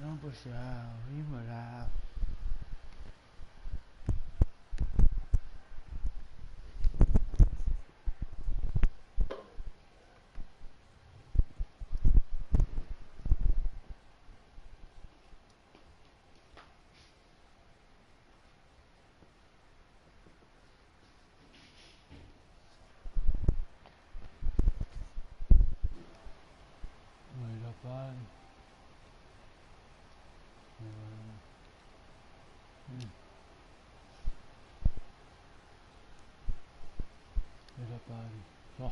oficial, imoral. Ó.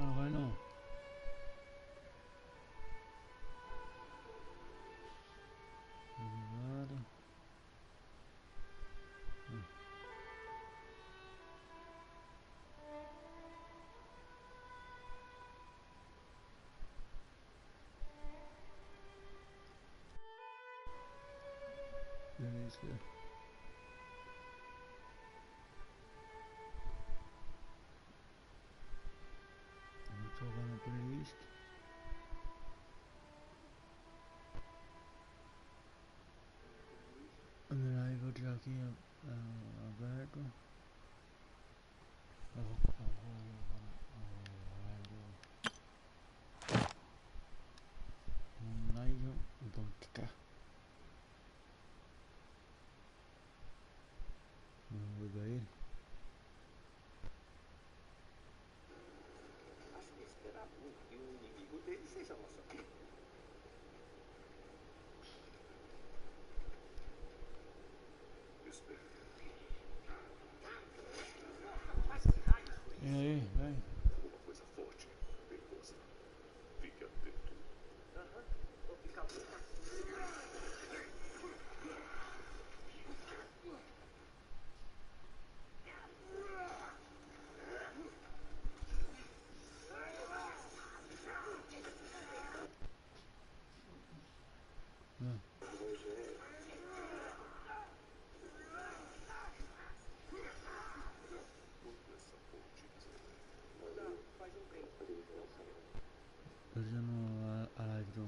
Ah, vai não. Beleza. Vamos salvar na playlist. Aí vou tirar aqui aberto. Vamos clicar. Vamos ver aí. Acho que esperar muito que o inimigo dele seja nosso amigo. E aí, vem. Uma coisa forte, perigosa. Fique atento. Vou ficar muito Eu já no a live do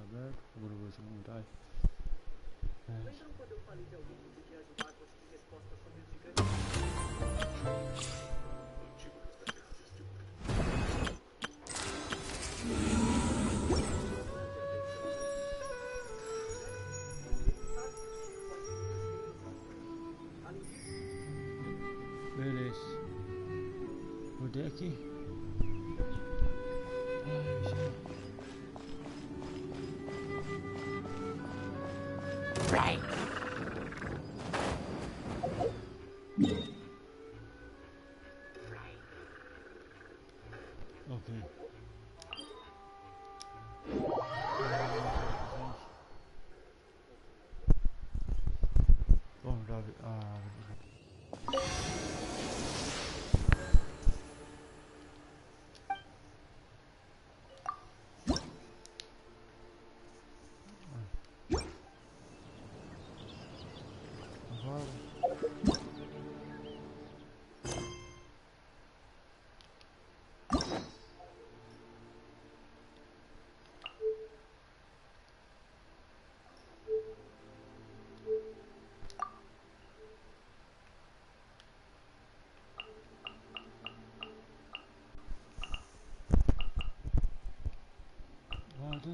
aberto. Agora eu vou te montar. Lembram quando eu falei de alguém que podia ajudar a conseguir respostas sobre os gigantes? Antigo extraterrestre. Beleza. Mudei aqui. Ok. Vamos lá.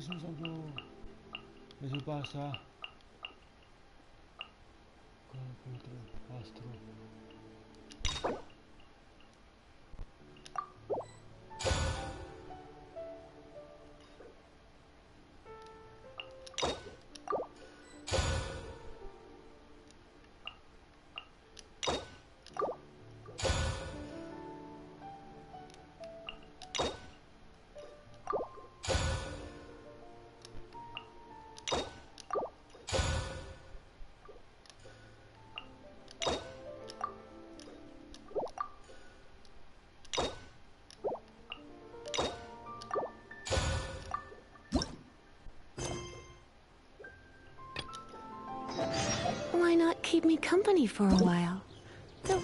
Saco. Eso pasa. 4, astro. Why not keep me company for a while? So...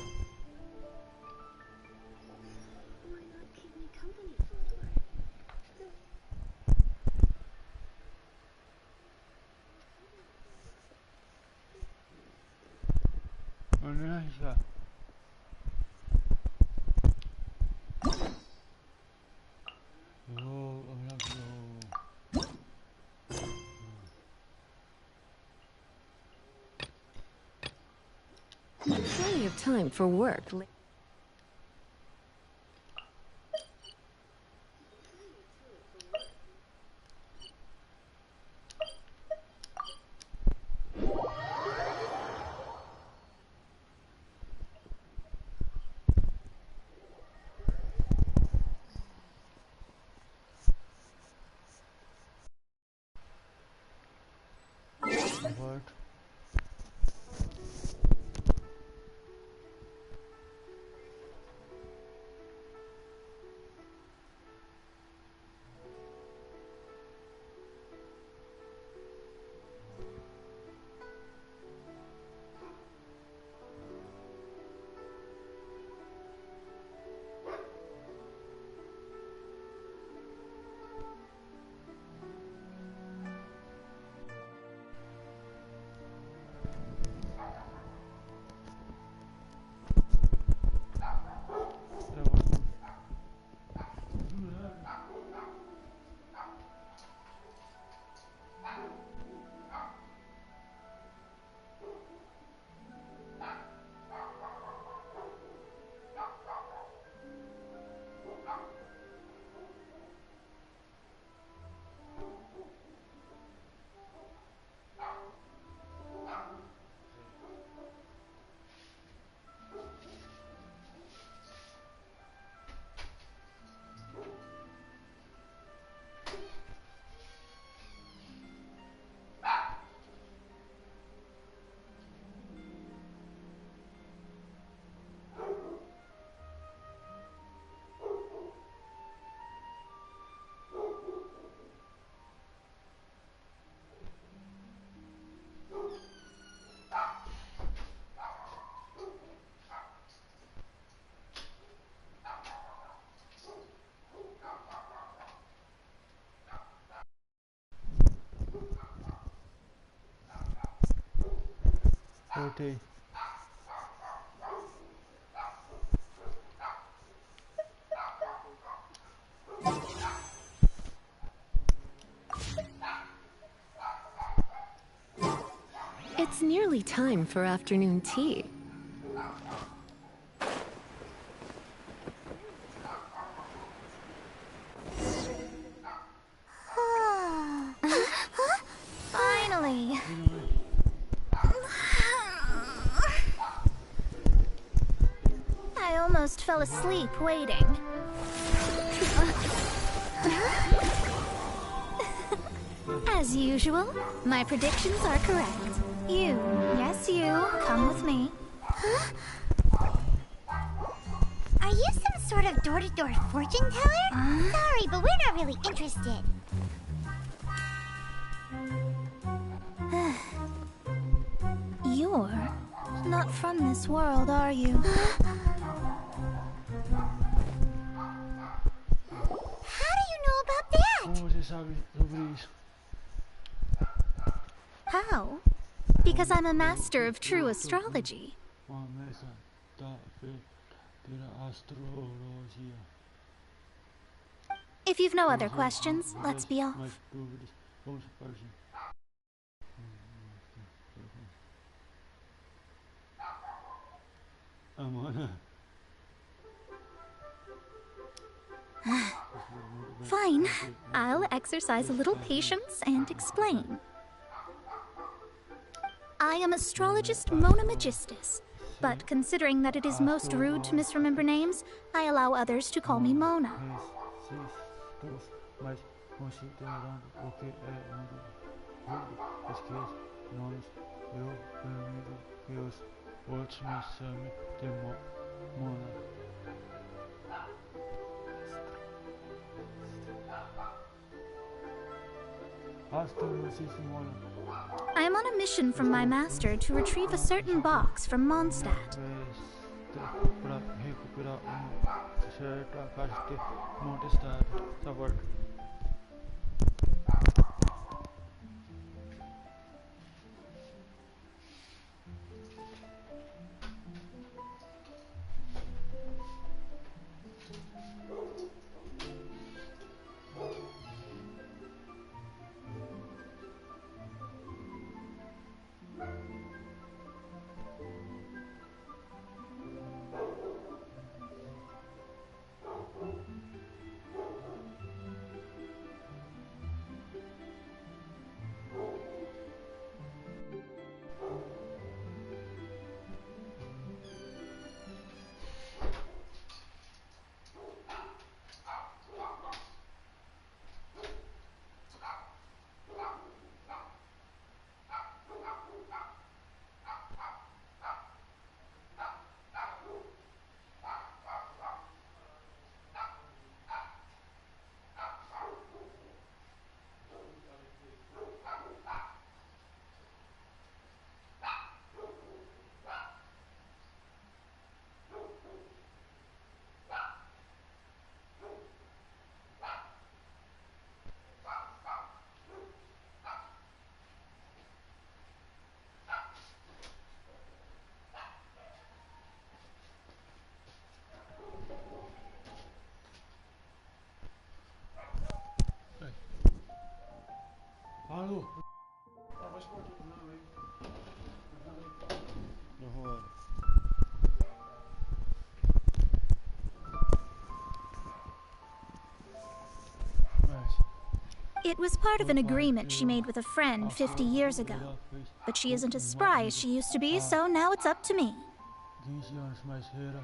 Anaja. Oh, Plenty of time for work. What? Okay. It's nearly time for afternoon tea. Finally. I almost fell asleep waiting. As usual, my predictions are correct. You, yes you, come with me. Are you some sort of door-to-door fortune teller? Sorry, but we're not really interested. You're not from this world, are you? How do you know about that? ¿Cómo se sabe sobre eso? How? Because I'm a master of true astrology. Uma mesa da fe de la astrología. If you've no other questions, let's be off. Mais dúvidas, vamos partir. Amor. Fine. I'll exercise a little patience and explain. I am astrologist Mona Magistus, but considering that it is most rude to misremember names, I allow others to call me Mona. Mas considerando o que é rude, esqueço nomes, eu permito que os outros me chamem de Mona. I am on a mission from my master to retrieve a certain box from Mondstadt. Para recuperar certa caixa de Mondstadt, favor. Alô? It was part of an agreement she made with a friend 50 years ago. But she isn't as spry as she used to be, so now it's up to me. 15 anos mais velha,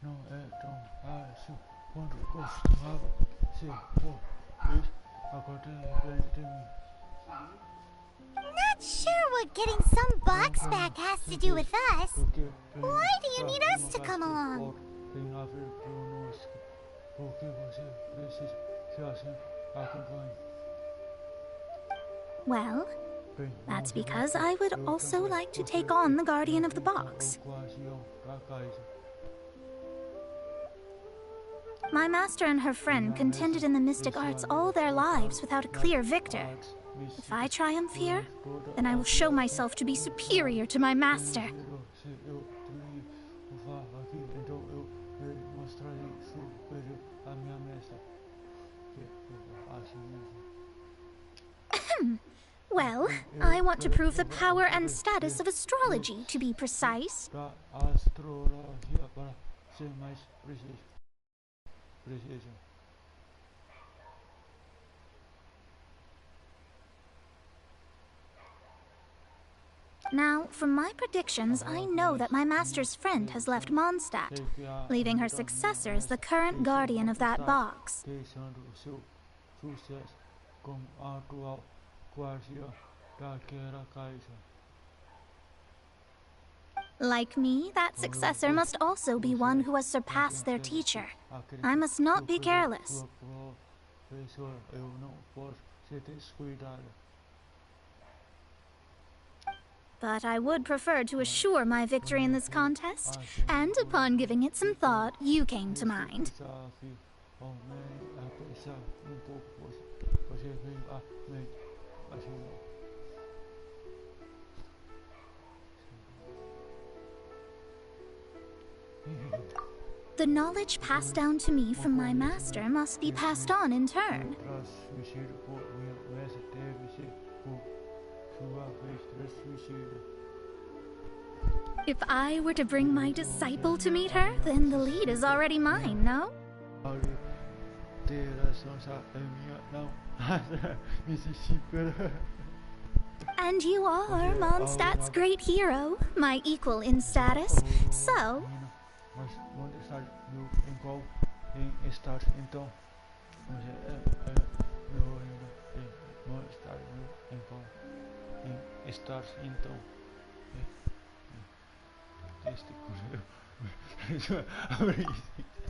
não é tão fácil quanto costumava ser. Isso acontece de mim. Not sure what getting some box back has to do with us. Why do you need us to come along? Tem a ver conosco, porque você precisa que a gente acompanhe. Well, that's because I would also like to take on the Guardian of the Box. My master and her friend contended in the mystic arts all their lives without a clear victor. If I triumph here, then I will show myself to be superior to my master. Well, I want to prove the power and status of astrology, to be precise. Now, from my predictions, I know that my master's friend has left Mondstadt, leaving her successor as the current guardian of that box. Like me, that successor must also be one who has surpassed their teacher. I must not be careless. But I would prefer to assure my victory in this contest, and upon giving it some thought, you came to mind. The knowledge passed down to me from my master must be passed on in turn. Transmitido por minha mestre deve ser por sua vez transmitido. If I were to bring my disciple to meet her, then the lead is already mine, no? And you are Mondstadt's great hero, my equal in status, so...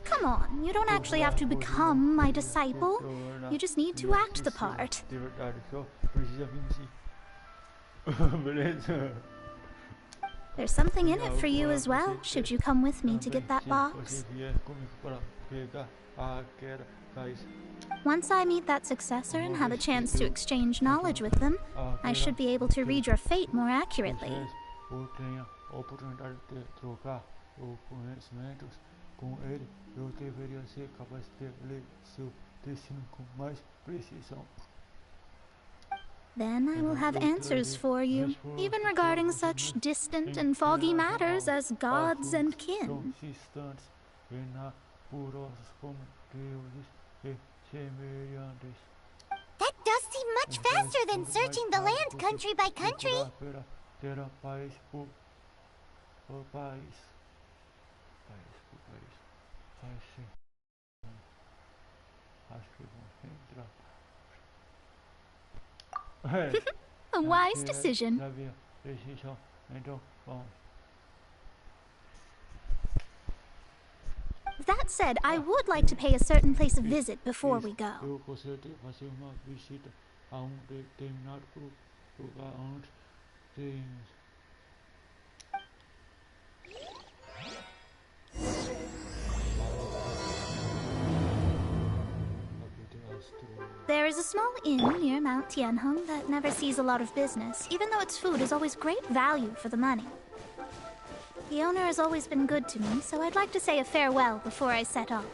Come on, you don't actually have to become my disciple. You just need to act the part. There's something in it for you as well, should you come with me to get that box. Once I meet that successor and have a chance to exchange knowledge with them, I should be able to read your fate more accurately. Then I will have answers for you, even regarding such distant and foggy matters as gods and kin. That does seem much faster than searching the land country by country. A wise decision. That said, I would like to pay a certain place a visit before we go. There is a small inn near Mount Tianheng that never sees a lot of business, even though its food is always great value for the money. The owner has always been good to me, so I'd like to say a farewell before I set off.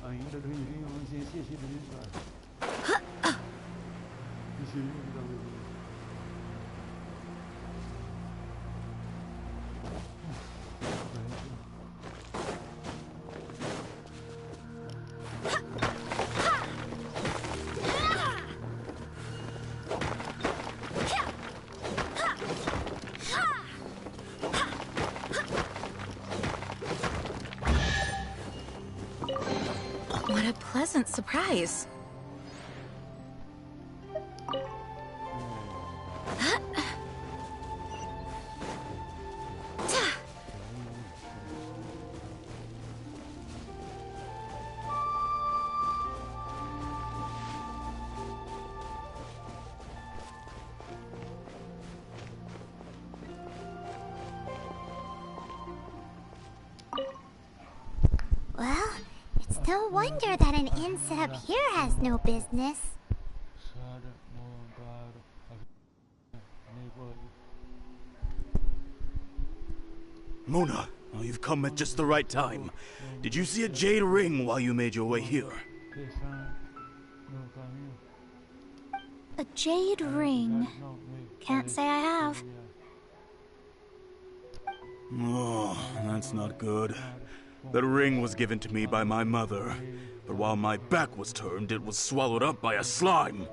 Ainda do Rogerinho, não tinha esquecido disso, cara. What a pleasant surprise. Well, it's no wonder that an inn set up here has no business. Mona, oh, you've come at just the right time. Did you see a jade ring while you made your way here? A jade ring. Can't say I have. Oh, that's not good. The ring was given to me by my mother, but while my back was turned, it was swallowed up by a slime.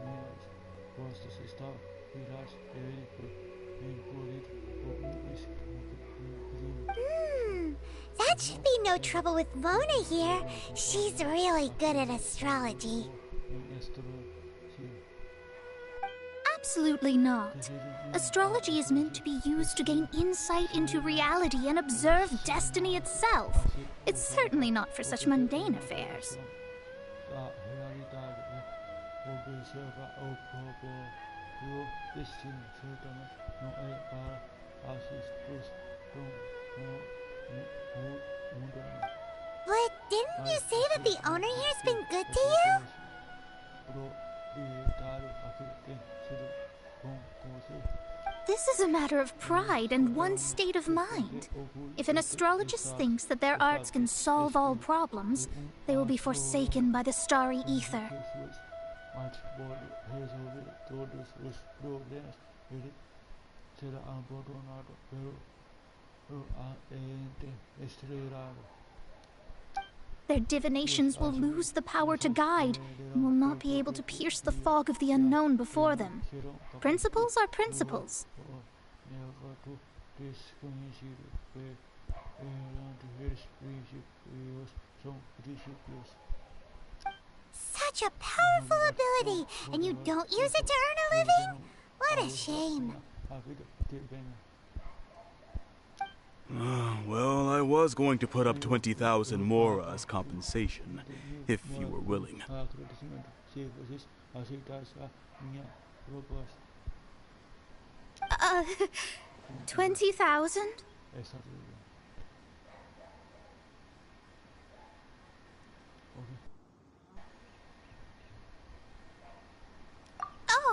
That should be no trouble with Mona here. She's really good at astrology. Absolutely not. Astrology is meant to be used to gain insight into reality and observe destiny itself. It's certainly not for such mundane affairs. reserva o povo o destino certamente não é para assustos tão mundanos. But didn't you say that the owner here's been good to you? Proprietário aqui tem sido bom com você. This is a matter of pride and one's state of mind. If an astrologist thinks that their arts can solve all problems, they will be forsaken by the starry ether. Mas pode resolver todos os problemas. Ele será abandonado pelo ente estrelado. Their divinations will lose the power to guide and will not be able to pierce the fog of the unknown before them. Principles are principles. Such a powerful ability, and you don't use it to earn a living? What a shame. Well, I was going to put up 20,000 more as compensation, if you were willing. 20,000?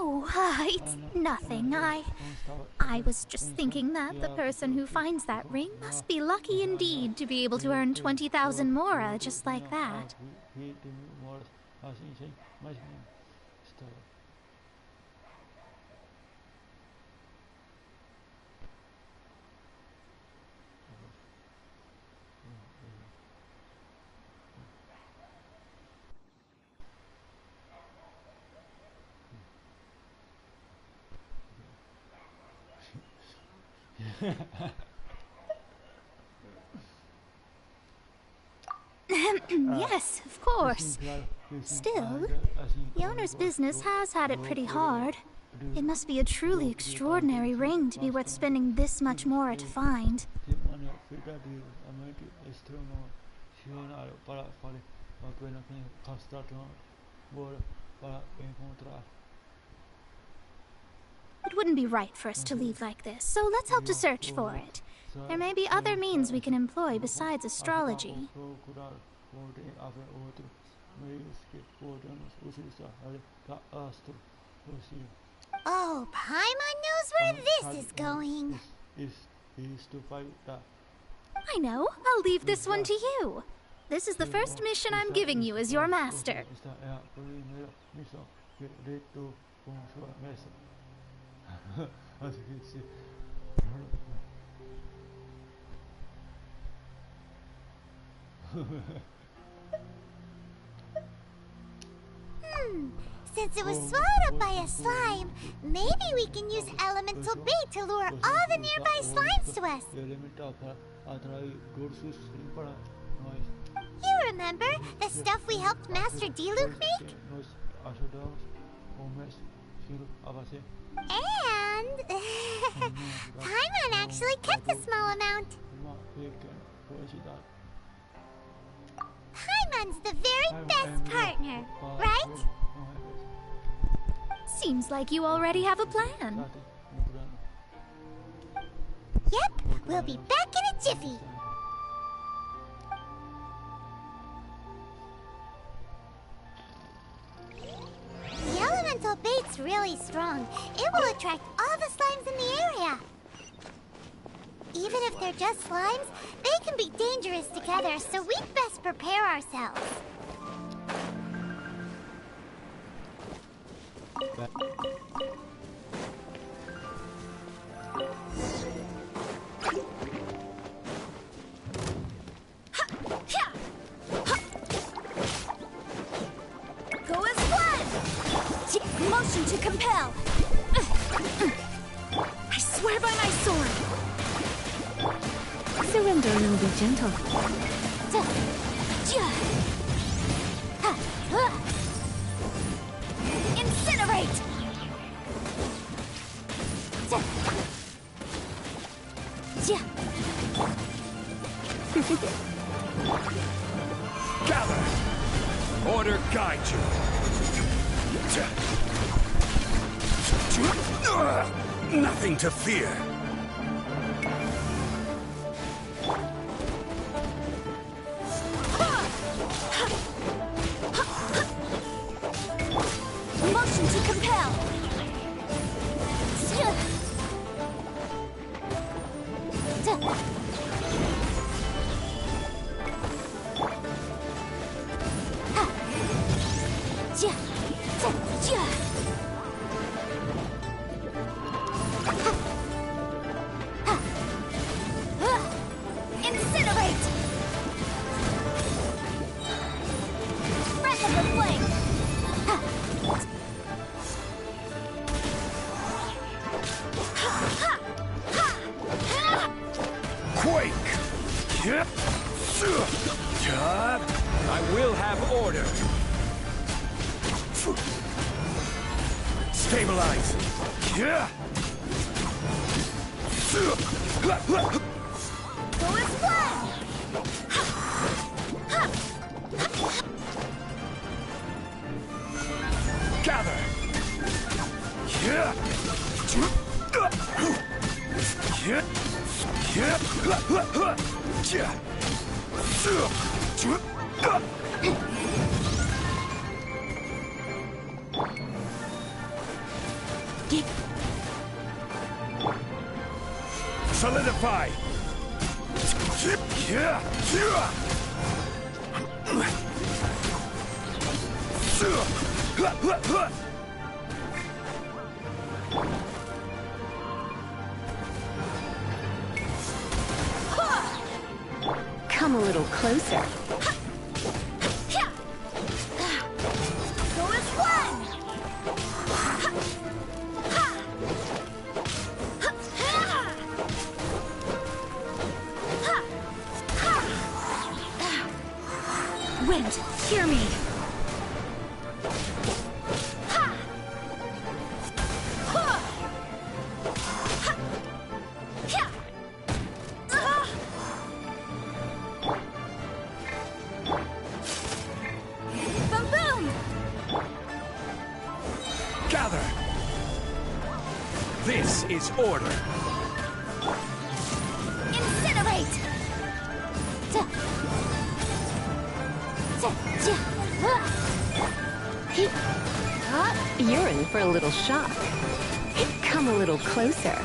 Oh, it's nothing. I was just thinking that the person who finds that ring must be lucky indeed to be able to earn 20,000 mora just like that. Yes, of course. Still, the owner's business has had it pretty hard. It must be a truly extraordinary ring to be worth spending this much more to find. It wouldn't be right for us to leave like this, so let's help to search for it. There may be other means we can employ besides astrology. Oh, Paimon knows where this is going. I know. I'll leave this one to you. This is the first mission I'm giving you as your master. Since it was swallowed up by a slime, maybe we can use elemental bait to lure all the nearby slimes to us. You remember the stuff we helped Master D-Luke make? And Paimon actually kept a small amount. Paimon's the very best partner, right? Seems like you already have a plan. Yep, we'll be back in a jiffy. The elemental bait's really strong. It will attract all the slimes in the area. Even if they're just slimes, they can be dangerous together, so we'd best prepare ourselves. Go as one! Motion to compel! I swear by my sword! Surrender and be gentle. Incinerate! Gather! Order guide you! Nothing to fear. Motion to compel. Incinerate! Breath of the flame! Quake! I will have order. Stabilize. Go as one! Gather. Solidify. Come a little closer. Go as one! Wind, hear me. Gather. This is order. Incinerate! You're in for a little shock. Come a little closer.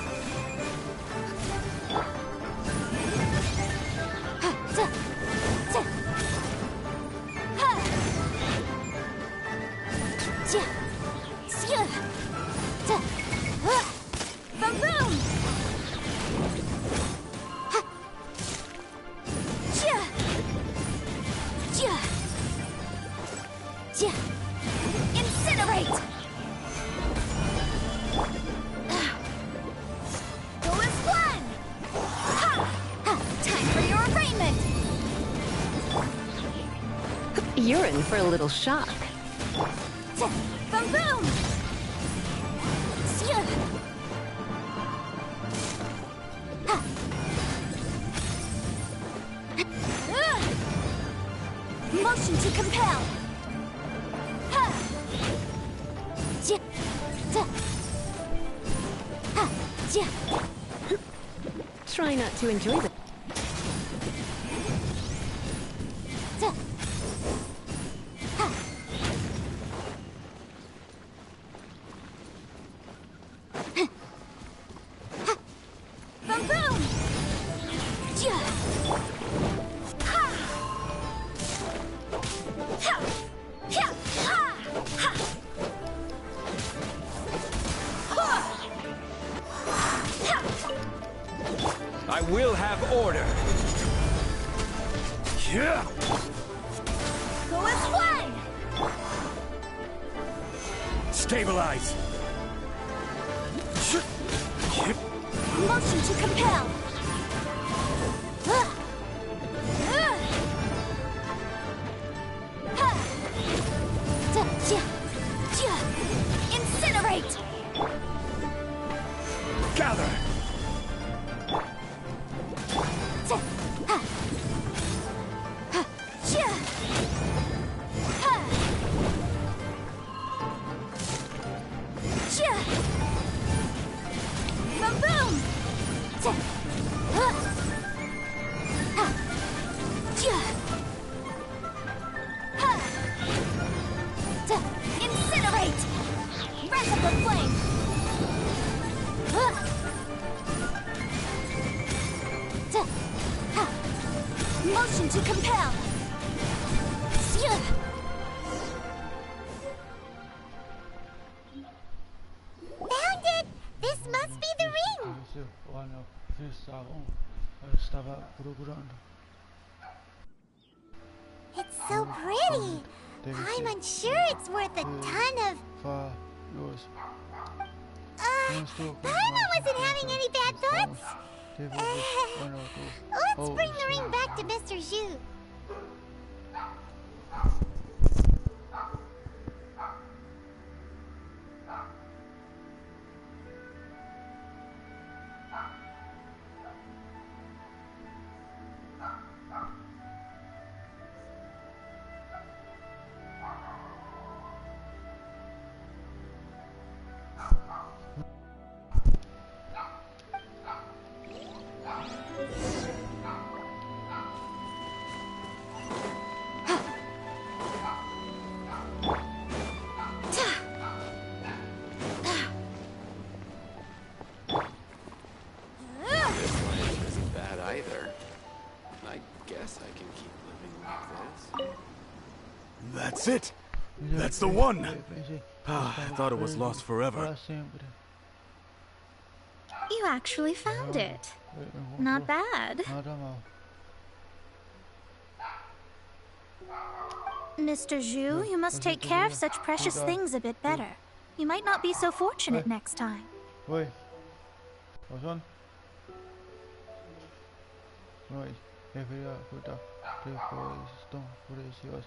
Incinerate! Go as one! Time for your arraignment! You're in for a little shock. Boom boom! Motion to compel! Try not to enjoy the... Boom boom! I will have order. Go as one! Stabilize. Motion to compel! Incinerate! Gather. Incinerate! Ramp up the flame! Motion to compel! Found it! This must be the ring! Esse o anel que estava procurando. It's so pretty! I'm unsure it's worth a ton of... Falhos. Paimon wasn't having any bad thoughts? Let's bring the ring back to Mr. Zhu. That's it! That's the one! I thought it was lost forever. You actually found it. Not bad. Mr. Zhu, you must take care of such precious things a bit better. You might not be so fortunate next time. Oi. Ozon. Nós deveria cuidar depois estão preciosas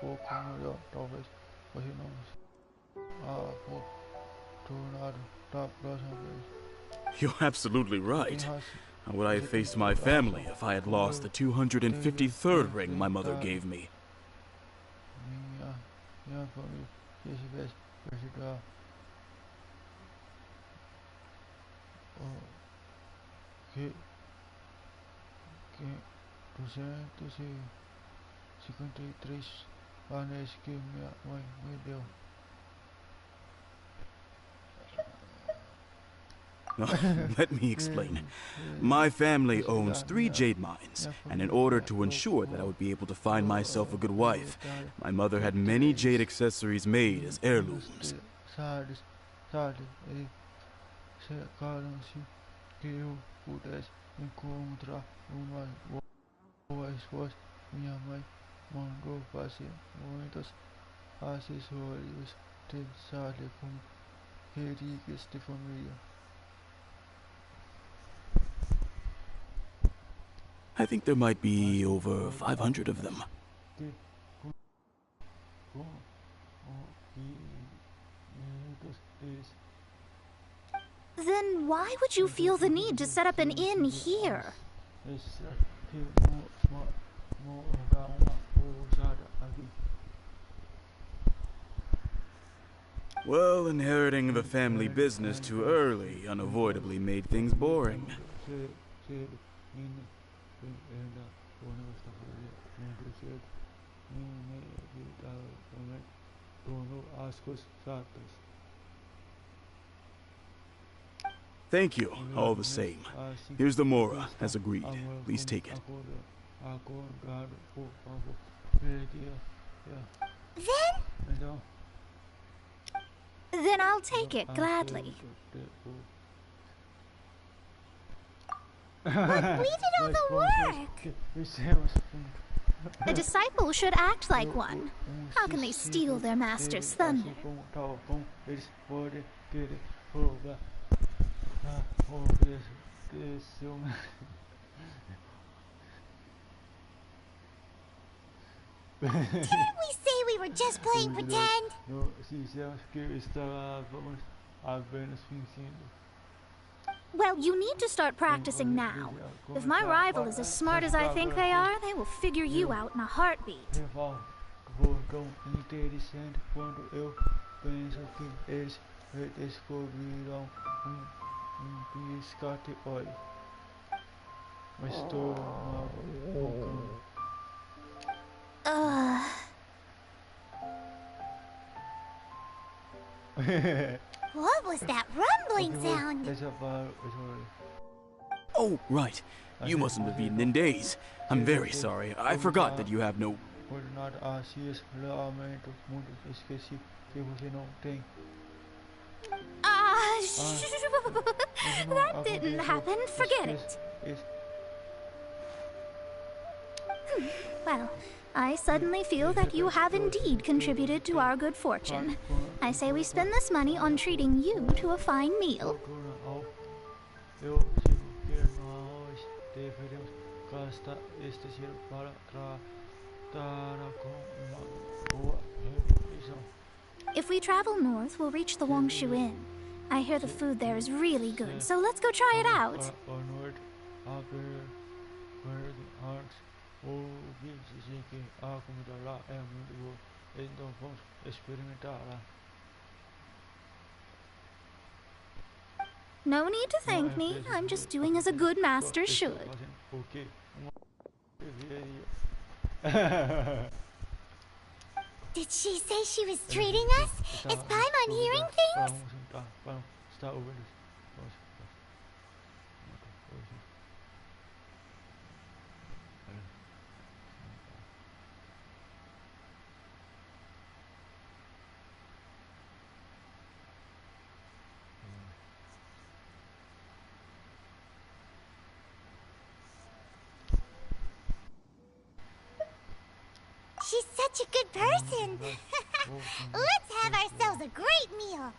pouco melhor, talvez hoje não afortunado da próxima vez. You're absolutely right. How would I have faced my family if I had lost the 253rd ring my mother gave me? Minha família, se tivesse ajudar que 253 anéis que minha mãe me deu. Let me explain. My family owns 3 jade mines, and in order to ensure that I would be able to find myself a good wife, my mother had many jade accessories made as heirlooms. Que eu pudesse encontrar uma boa esposa, minha mãe mandou fazer muitos acessórios de sale como relíquias de família. I think there might be over 500 of them. Then why would you feel the need to set up an inn here? Well, inheriting the family business too early unavoidably made things boring. Thank you, all the same. Here's the Mora, as agreed. Please take it. Then I'll take it gladly. But we did all the work! A disciple should act like one. How can they steal their master's thunder? Didn't we say we were just playing pretend? Well, you need to start practicing now. If my rival is as smart as I think they are, they will figure you out in a heartbeat. Mas estou maluco. What was that rumbling sound? Oh, right. You mustn't have eaten in days. I'm very sorry. I forgot that you have no... That didn't happen. Forget it. Well, I suddenly feel that you have indeed contributed to our good fortune. I say we spend this money on treating you to a fine meal. If we travel north, we'll reach the Wangshu Inn. I hear the food there is really good, so let's go try it out. No need to thank me. I'm just doing as a good master should. Did she say she was treating us? Is Paimon hearing things? She's such a good person. Let's have ourselves a great meal.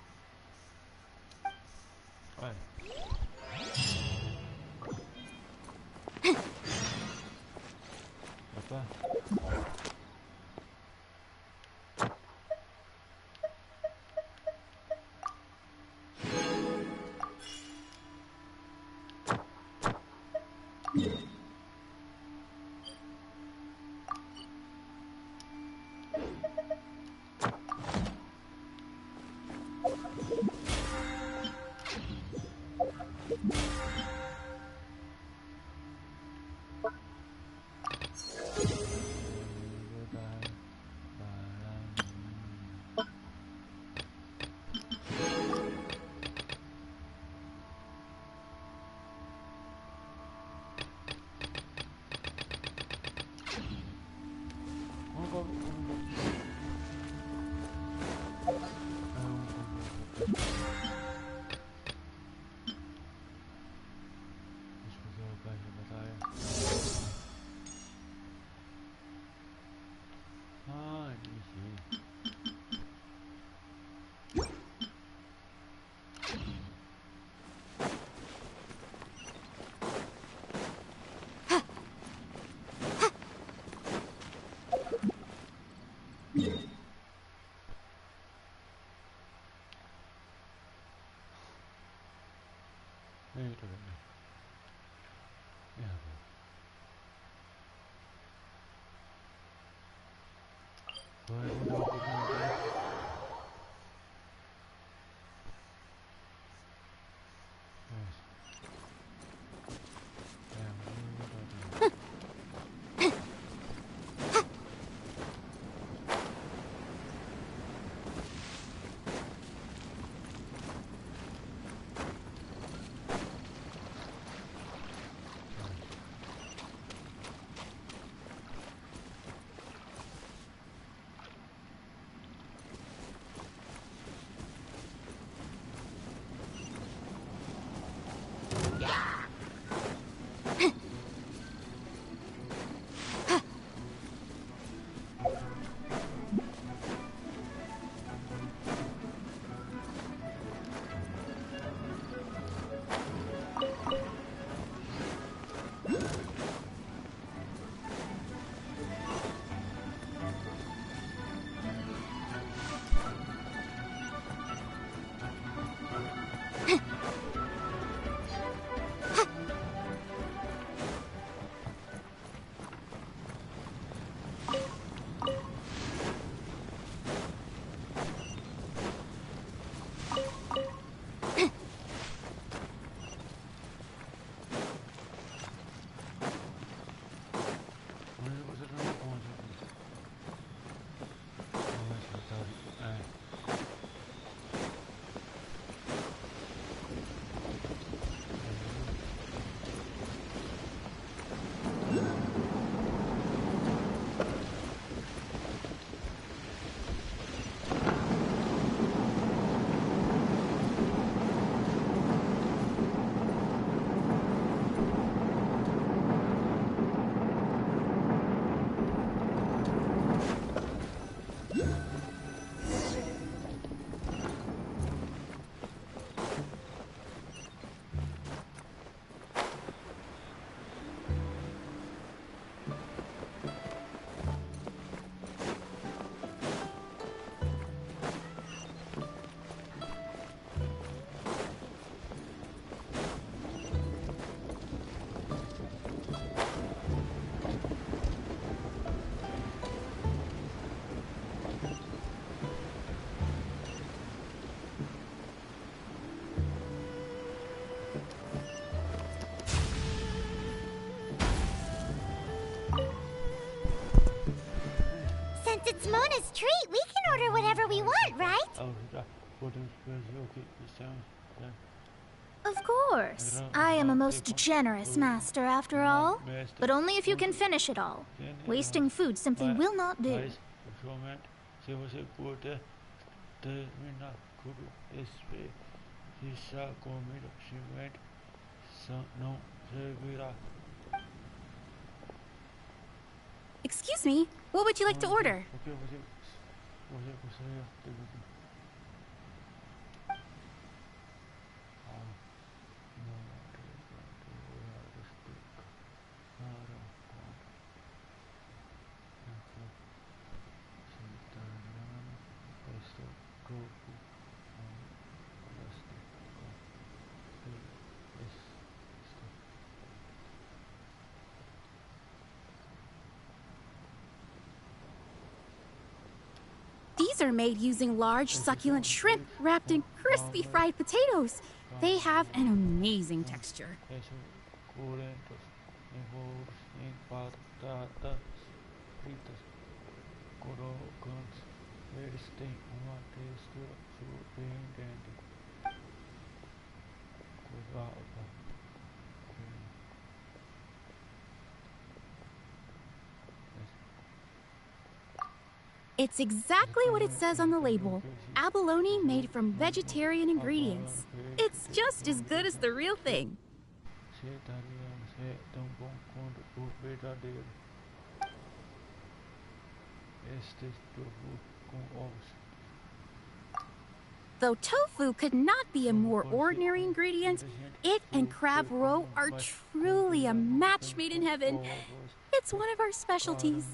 want, right? Of course. I am a most generous master, after all. But only if you can finish it all. Wasting food simply will not do. Excuse me, what would you like to order? These are made using large, succulent shrimp wrapped in crispy fried potatoes. They have an amazing texture. It's exactly what it says on the label. Abalone made from vegetarian ingredients. It's just as good as the real thing. Though tofu could not be a more ordinary ingredient, it and crab roe are truly a match made in heaven. It's one of our specialties.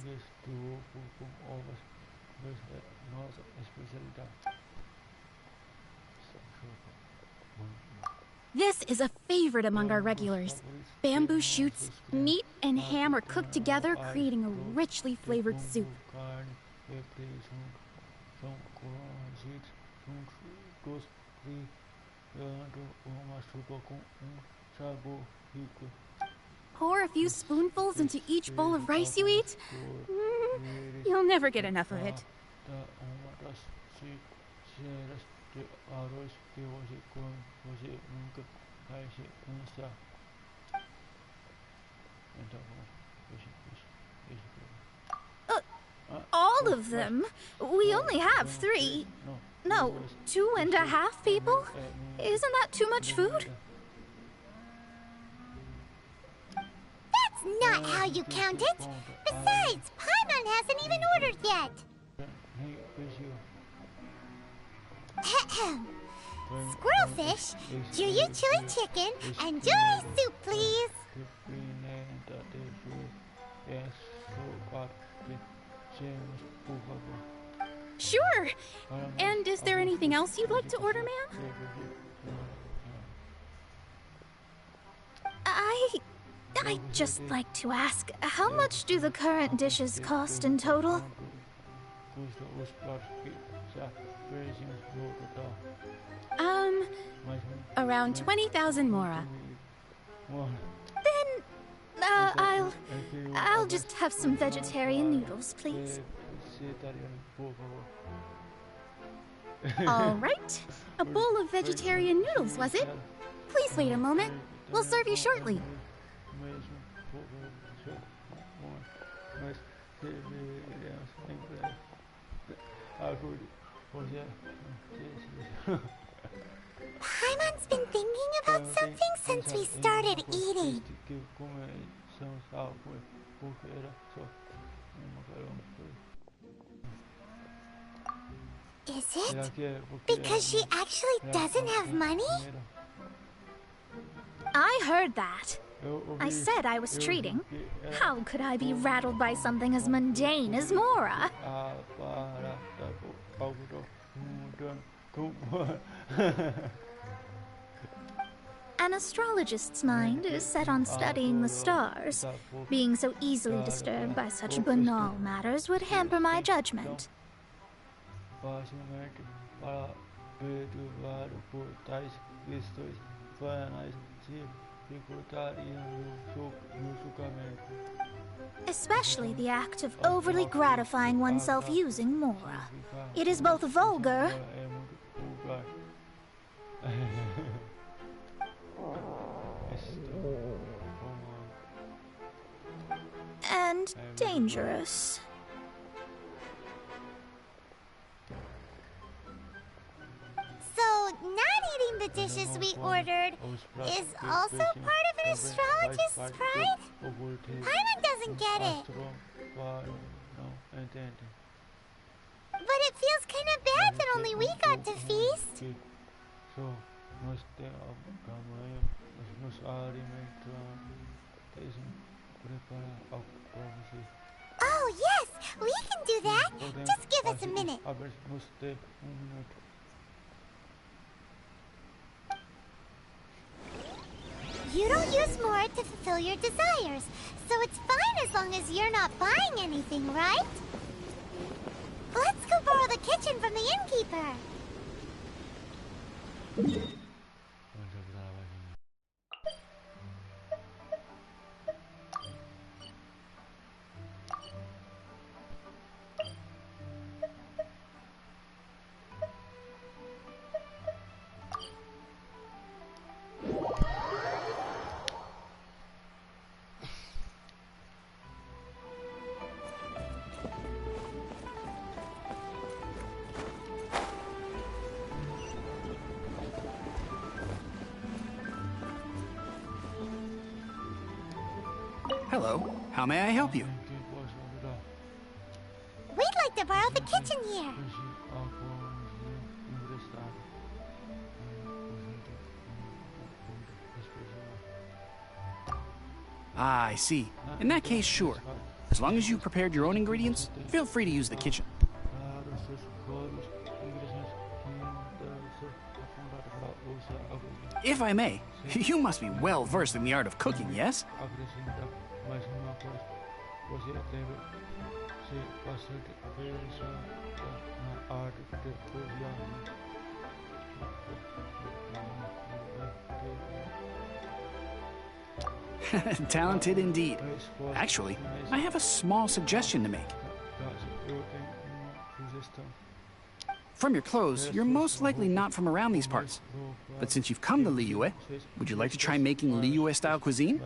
This is a favorite among our regulars. Bamboo shoots, meat, and ham are cooked together, creating a richly flavored soup. Pour a few spoonfuls into each bowl of rice you eat. You'll never get enough of it. All of them? We only have 3. No, 2.5 people? Isn't that too much food? That's not how you count it. Besides, Paimon hasn't even ordered yet. Squirrelfish, Juyu chili chicken, and Jury soup, please. Sure. And is there anything else you'd like to order, ma'am? I'd just like to ask, how much do the current dishes cost in total? Around 20,000 mora. Then, I'll just have some vegetarian noodles, please. All right. A bowl of vegetarian noodles, was it? Please wait a moment. We'll serve you shortly. Paimon's been thinking about something since we started eating. Is it because she actually doesn't have money? I heard that. I said I was treating. How could I be rattled by something as mundane as Mora? An astrologist's mind is set on studying the stars. Being so easily disturbed by such banal matters would hamper my judgment. Especially the act of overly gratifying oneself using Mora. It is both vulgar and dangerous. So, not eating the dishes we ordered is also part of an astrologist's pride? Paimon doesn't get it. But it feels kind of bad that only we got to feast. Oh, yes! We can do that! Just give us a minute. You don't use more to fulfill your desires, so it's fine as long as you're not buying anything, right? Let's go borrow the kitchen from the innkeeper. Hello, how may I help you? We'd like to borrow the kitchen here. Ah, I see. In that case, sure. As long as you prepared your own ingredients, feel free to use the kitchen. If I may, you must be well versed in the art of cooking, yes? Talented indeed. Actually, I have a small suggestion to make. From your clothes, you're most likely not from around these parts. But since you've come to Liyue, would you like to try making Liyue-style cuisine?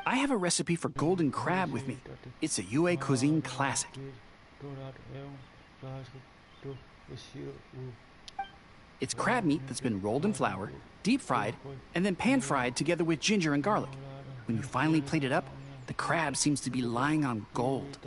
I have a recipe for golden crab with me. It's a Yue cuisine classic. It's crab meat that's been rolled in flour, deep fried, and then pan fried together with ginger and garlic. When you finally plate it up, the crab seems to be lying on gold.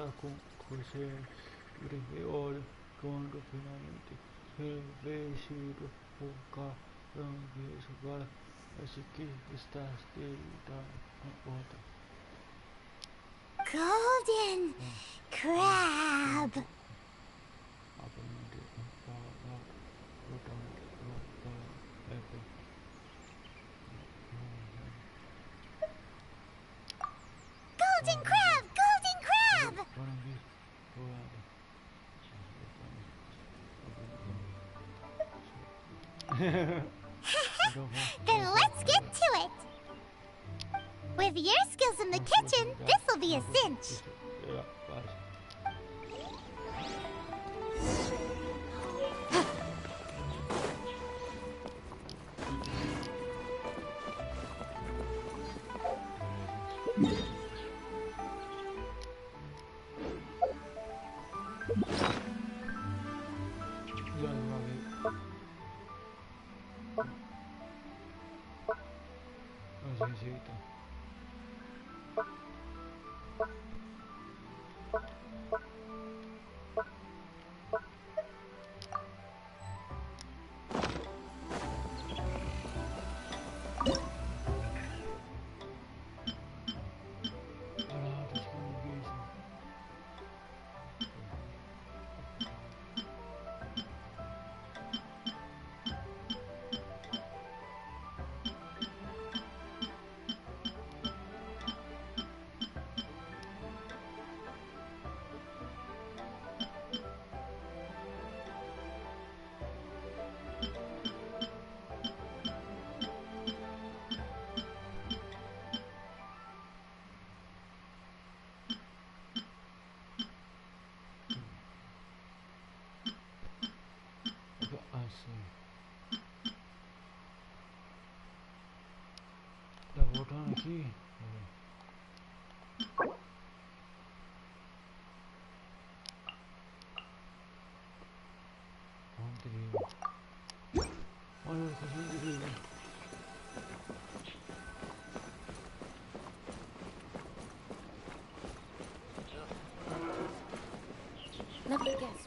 Golden crab. Golden crab! Golden crab! Then let's get to it! With your skills in the kitchen, this'll be a cinch. aqui. Olha o que Let me guess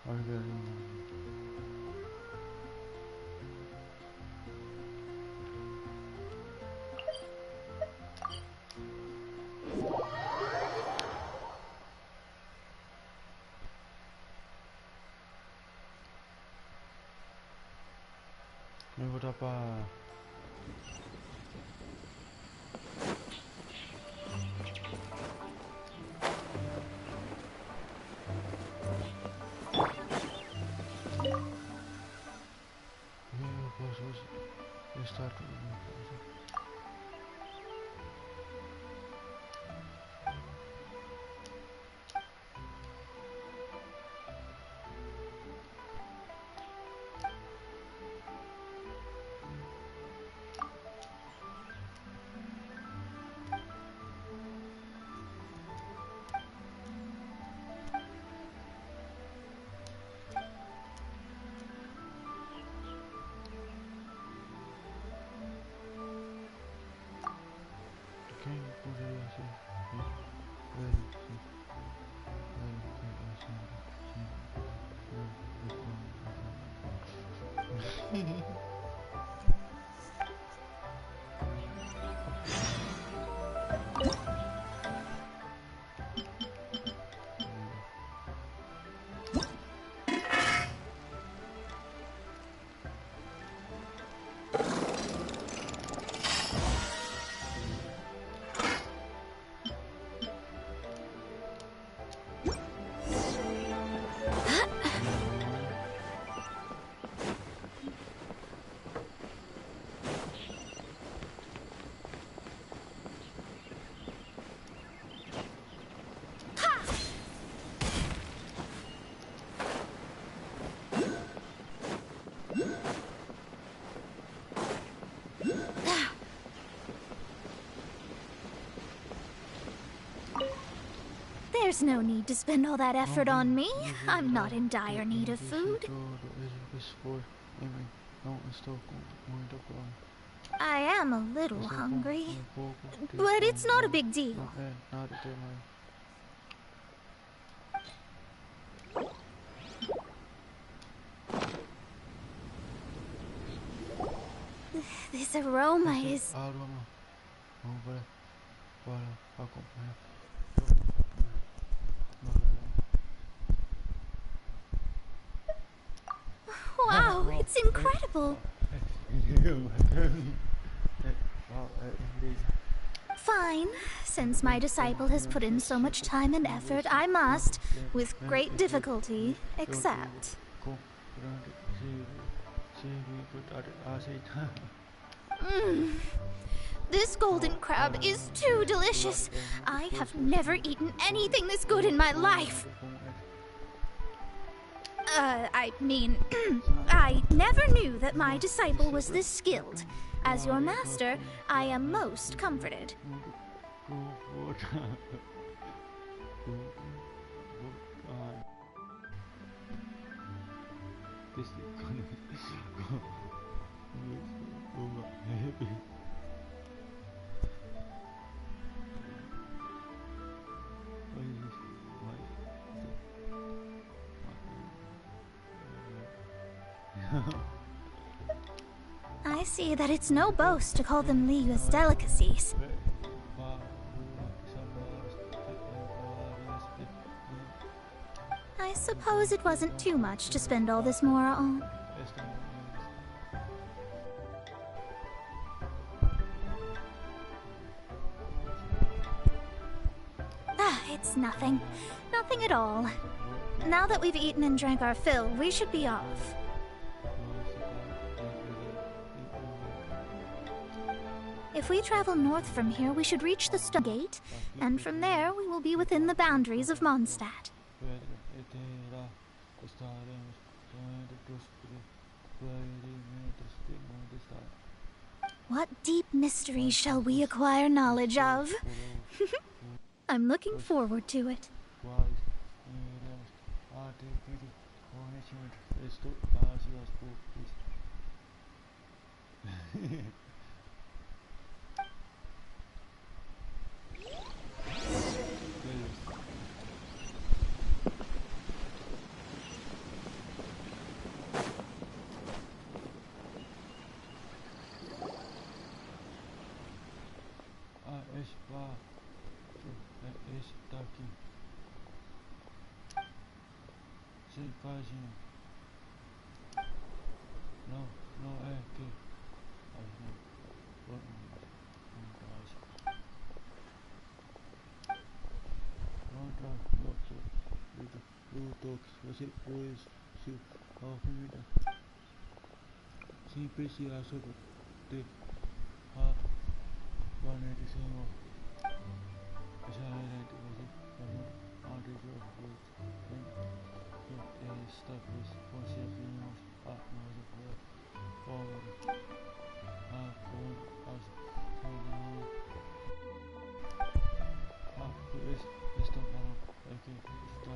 where you're Eu vou dar pra... Eu posso estar tudo. Quem poderia ser? There's no need to spend all that effort on me. I'm not in dire need of food. I am a little hungry, but it's not a big deal. This aroma is... Wow, It's incredible. Fine. Since my disciple has put in so much time and effort, I must, with great difficulty, accept. This golden crab is too delicious. I have never eaten anything this good in my life. I mean, I never knew that my disciple was this skilled. As your master, I am most comforted. I see that it's no boast to call them Liyue's delicacies. I suppose it wasn't too much to spend all this mora on. It's nothing. Nothing at all. Now that we've eaten and drank our fill, we should be off. If we travel north from here, we should reach the Stone Gate, and from there we will be within the boundaries of Mondstadt. What deep mysteries shall we acquire knowledge of? I'm looking forward to it. Você pois se a comida sem precisar sobre ter a banheira de senhor já era de você para onde eu vou esta vez conseguimos a nossa forma a com as canal a pois está falando aqui está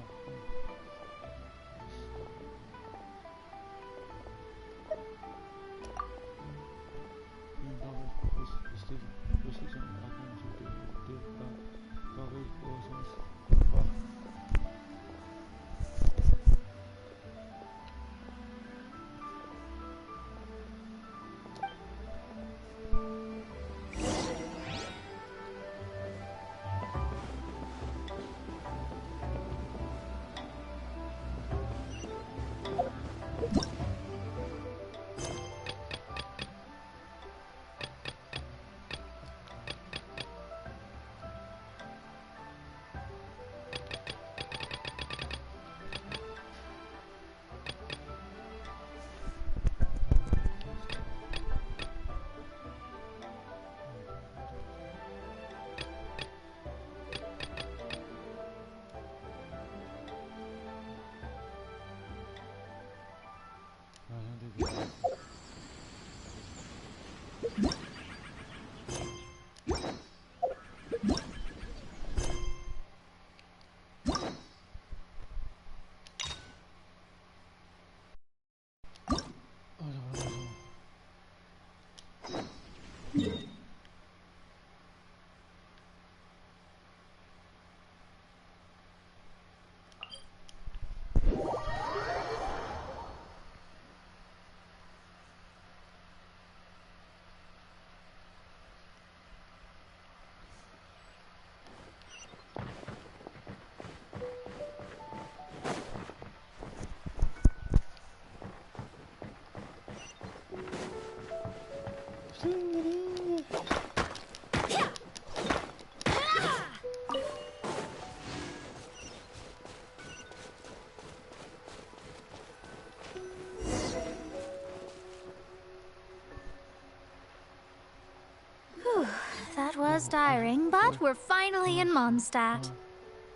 That was tiring, but we're finally in Mondstadt.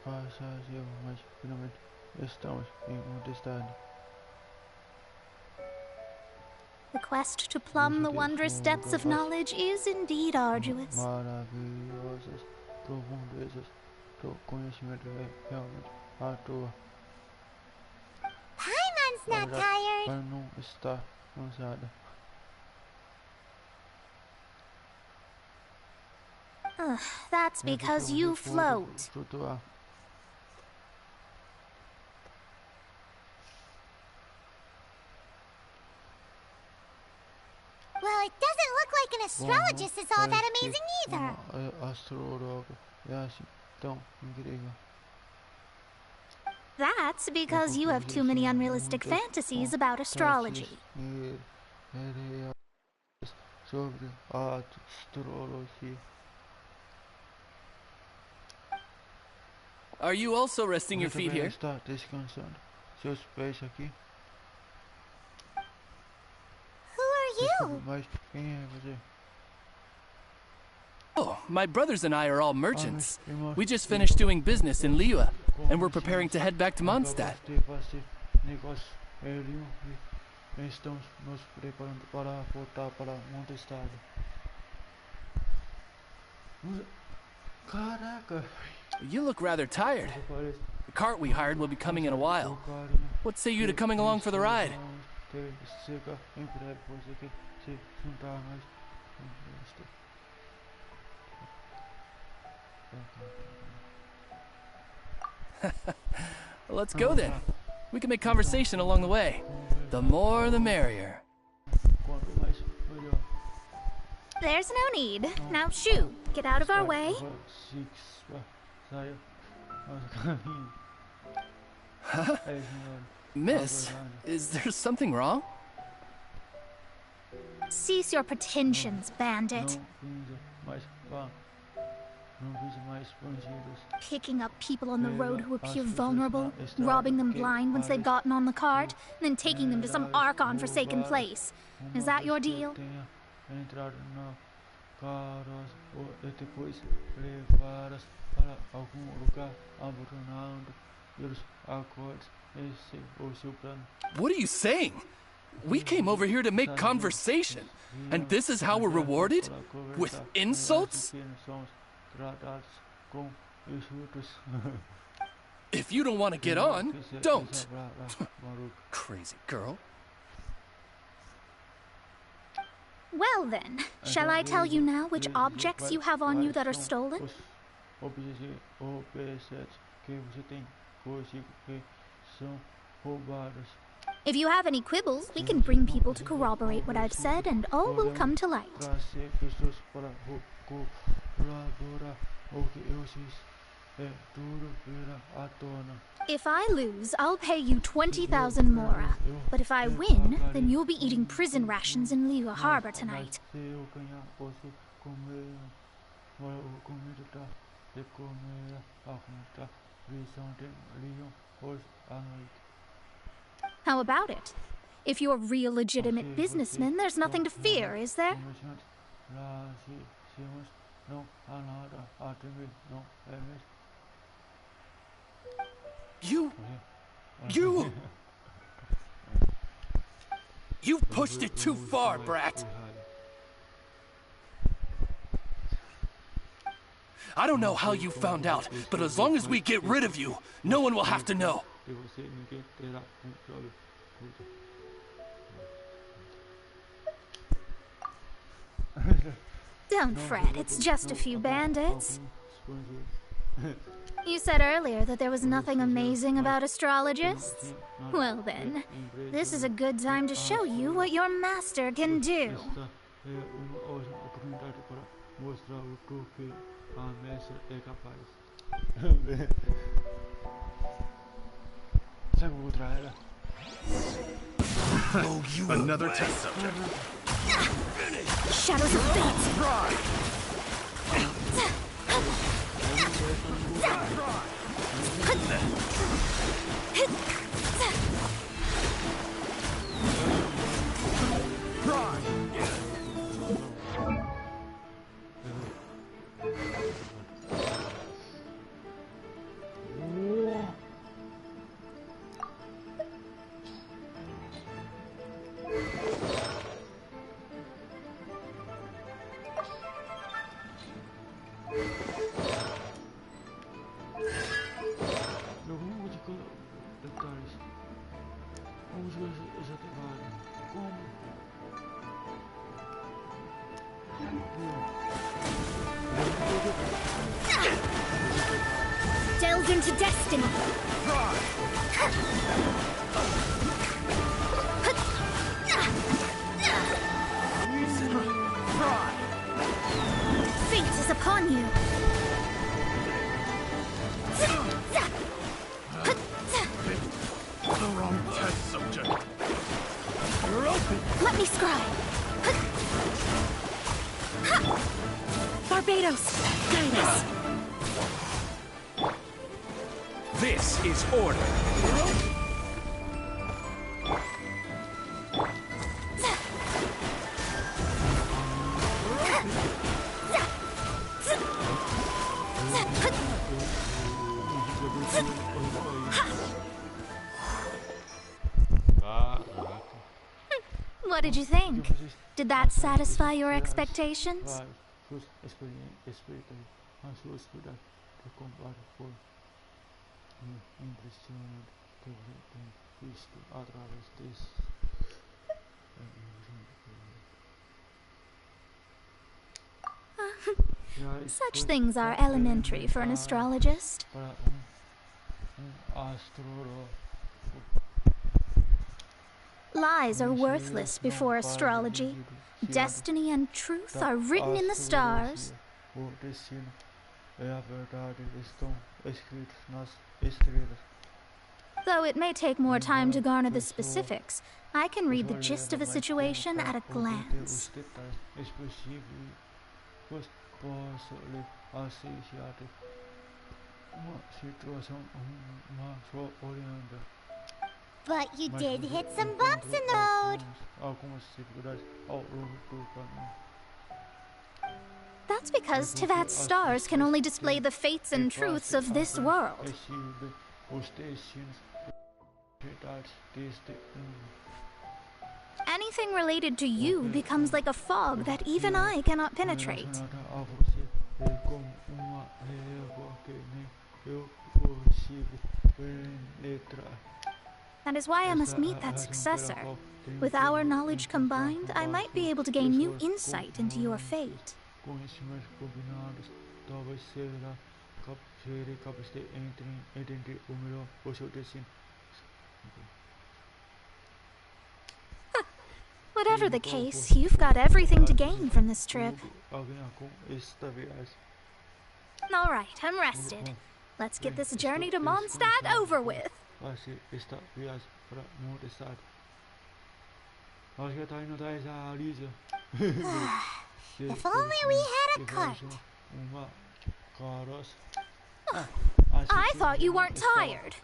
Mas finalmente estamos em Mondstadt. The quest to plumb the wondrous depths of knowledge is indeed arduous. Maravilhosas profundezas do conhecimento é realmente à toa. Paimon's not tired. Para não estar cansada. That's because you float. Flutuar. Well, it doesn't look like an astrologist is all that amazing either. Astrólogo é assim tão incrível. That's because you have too many unrealistic fantasies about astrology. Sobre a astrologia. Are you also resting your feet here? Está descansando seus pés aqui. Who are you? Mas quem é você? Oh, my brothers and I are all merchants. We just finished doing business in Liyue, and we're preparing to head back to Mondstadt. Estamos nos preparando para voltar para Mondstadt. Caraca! You look rather tired. The cart we hired will be coming in a while. What say you to coming along for the ride? Let's go then. We can make conversation along the way. The more the merrier. There's no need. Now shoo, get out of our way. Huh? Miss, is there something wrong? Cease your pretensions, bandit. Picking up people on the road who appear vulnerable, robbing them blind once they've gotten on the cart, and then taking them to some Archon-forsaken place. Is that your deal? What are you saying? We came over here to make conversation, and this is how we're rewarded? With insults? If you don't want to get on, don't. Crazy girl. Well then, shall I tell you now which objects you have on you that are stolen? If you have any quibbles, we can bring people to corroborate what I've said, and all will come to light. If I lose, I'll pay you 20,000 mora. But if I win, then you'll be eating prison rations in Liyue Harbor tonight. How about it? If you're real legitimate businessmen, there's nothing to fear, is there? You've pushed it too far, brat. I don't know how you found out, but as long as we get rid of you, no one will have to know. Don't fret, it's just a few bandits. You said earlier that there was nothing amazing about astrologists? Well then, this is a good time to show you what your master can do. Oh, you another test subject. Shadows of fate! Delve into destiny. Fate is upon you. The wrong test subject. You're open. Let me scribe. Barbados, guide us. This is order. What did you think? Did that satisfy your expectations? Such things are elementary for an astrologist. Lies are worthless before astrology. Destiny and truth are written in the stars. Though it may take more time to garner the specifics, I can read the gist of a situation at a glance. But you did hit some bumps in the road. That's because Tivat's stars can only display the fates and truths of this world. Anything related to you becomes like a fog that even I cannot penetrate. That is why I must meet that successor. With our knowledge combined, I might be able to gain new insight into your fate. Whatever the case, you've got everything to gain from this trip. All right, I'm rested. Let's get this journey to Mondstadt over with. If only we had a cart. I thought you weren't tired.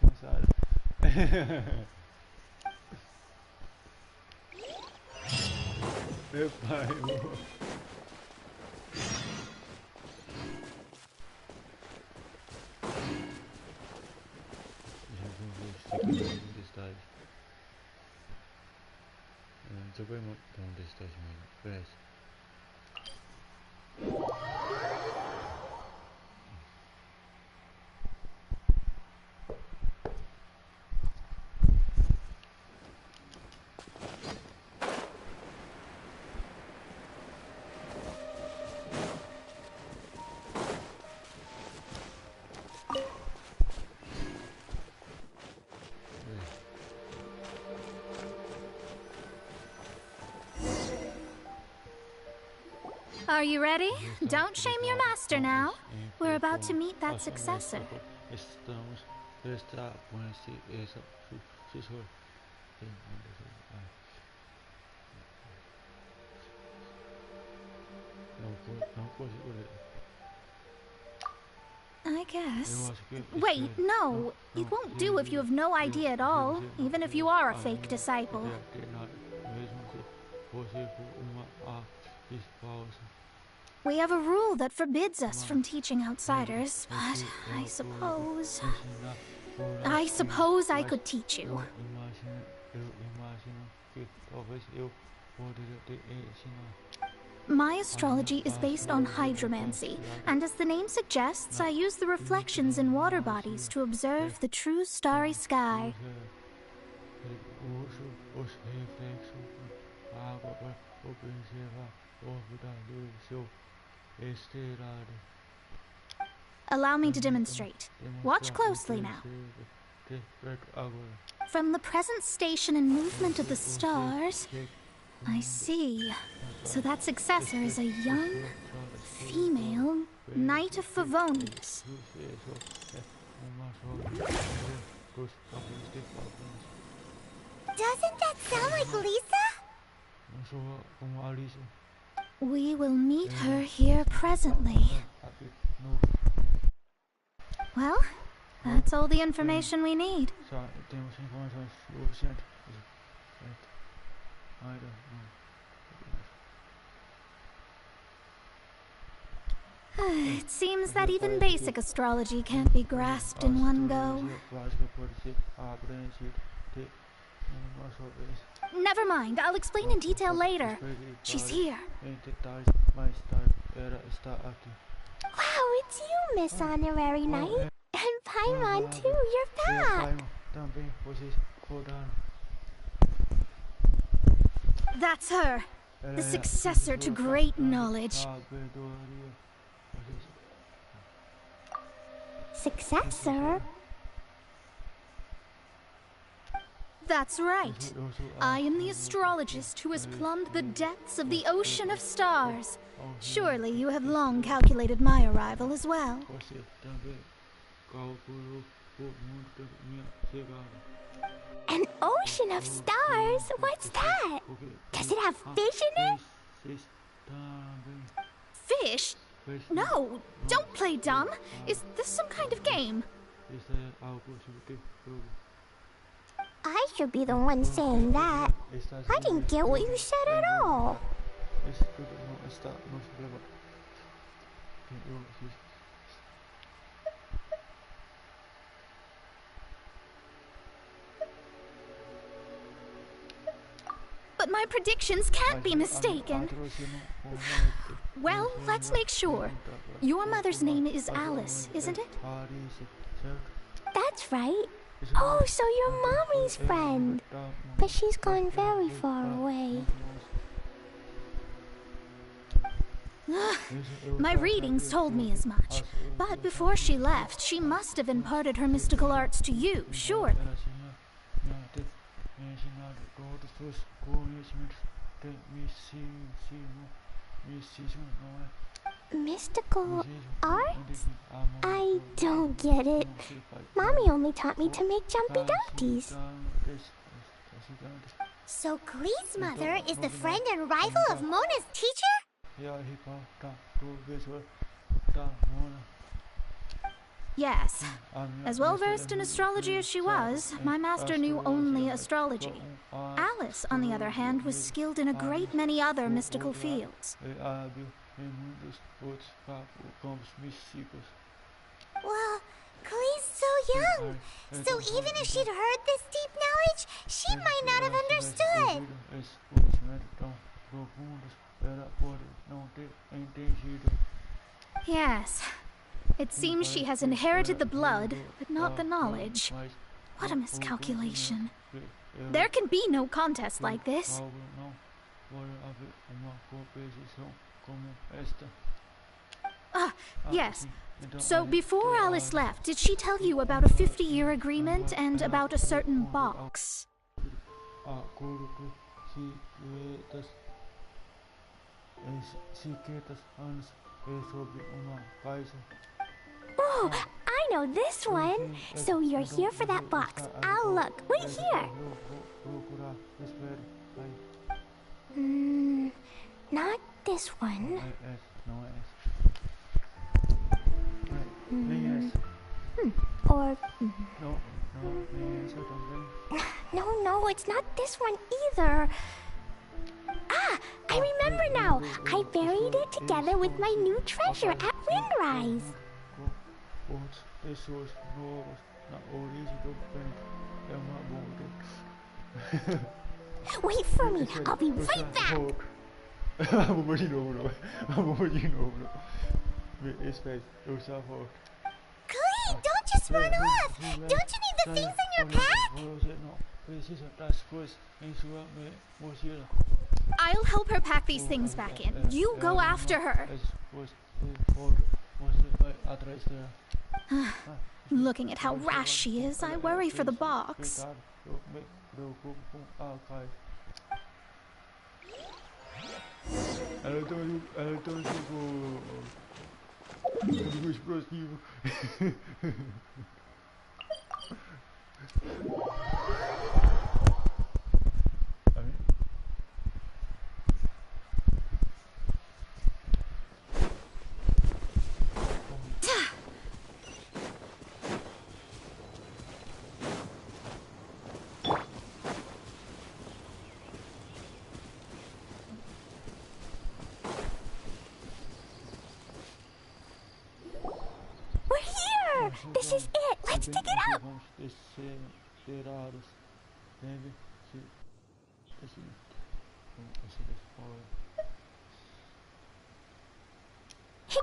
Are you ready? Don't shame your master now. We're about to meet that successor. I guess. Wait, no. It won't do if you have no idea at all, even if you are a fake disciple. We have a rule that forbids us from teaching outsiders, but I suppose I could teach you. My astrology is based on hydromancy, and as the name suggests, I use the reflections in water bodies to observe the true starry sky. Allow me to demonstrate. Watch closely now. From the present station and movement of the stars, I see. So that successor is a young, female Knight of Favonius. Doesn't that sound like Lisa? We will meet her here presently. Well, that's all the information we need. It seems that even basic astrology can't be grasped in one go. Never mind, I'll explain in detail later. She's here. Wow, it's you, Miss Honorary Knight. And Paimon too, you're back. That's her, the successor to great knowledge. Successor? That's right. I am the astrologist who has plumbed the depths of the ocean of stars. Surely you have long calculated my arrival as well. An ocean of stars? What's that? Does it have fish in it? Fish? No, don't play dumb. Is this some kind of game? I should be the one saying that. I didn't get what you said at all. But my predictions can't be mistaken. Well, let's make sure. Your mother's name is Alice, isn't it? That's right. Oh, so you're Mommy's friend. But she's gone very far away. My readings told me as much. But before she left, she must have imparted her mystical arts to you, surely. Mystical arts? I don't get it. Mommy only taught me to make jumpy dumpties. So Glee's mother is the friend and rival of Mona's teacher? Yes. As well versed in astrology as she was, my master knew only astrology. Alice, on the other hand, was skilled in a great many other mystical fields. Well, Glee's so young. So even if she'd heard this deep knowledge, she might not have understood. Yes. It seems she has inherited the blood, but not the knowledge. What a miscalculation. There can be no contest like this. Ah, yes. So before Alice left, did she tell you about a 50-year agreement and about a certain box? Oh, I know this one. So you're here for that box. I'll look. Wait here. Not this one. Or... No, it's not this one either. Ah, I remember now. I buried it together with my new treasure at Windrise. Wait for me. I'll be right back. Glee, don't just run off. Don't you need the things in your pack? I'll help her pack these things back in. You go after her. atrás dela. Looking at how rash she is, I worry for the box. Eu me preocupo com a Kai. Ela tem um jogo explosivo. This is it! Let's dig it up! It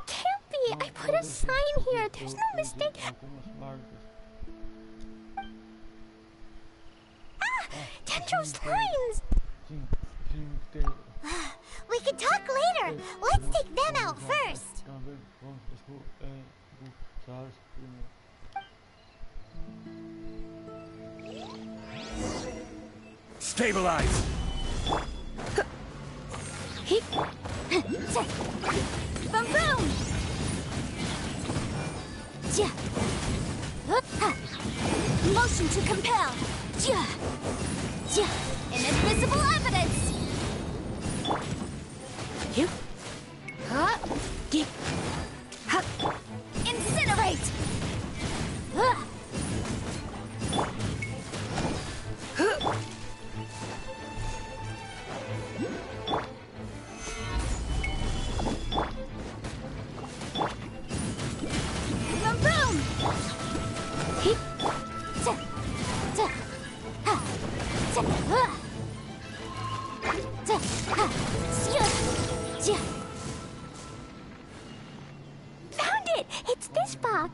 can't be! I put a sign here! There's no mistake! Ah! Dendro's lines! We can talk later! Let's take them out first! Stabilize! Boom boom! Motion to compel! Inadmissible evidence! Incinerate! Found it! It's this box!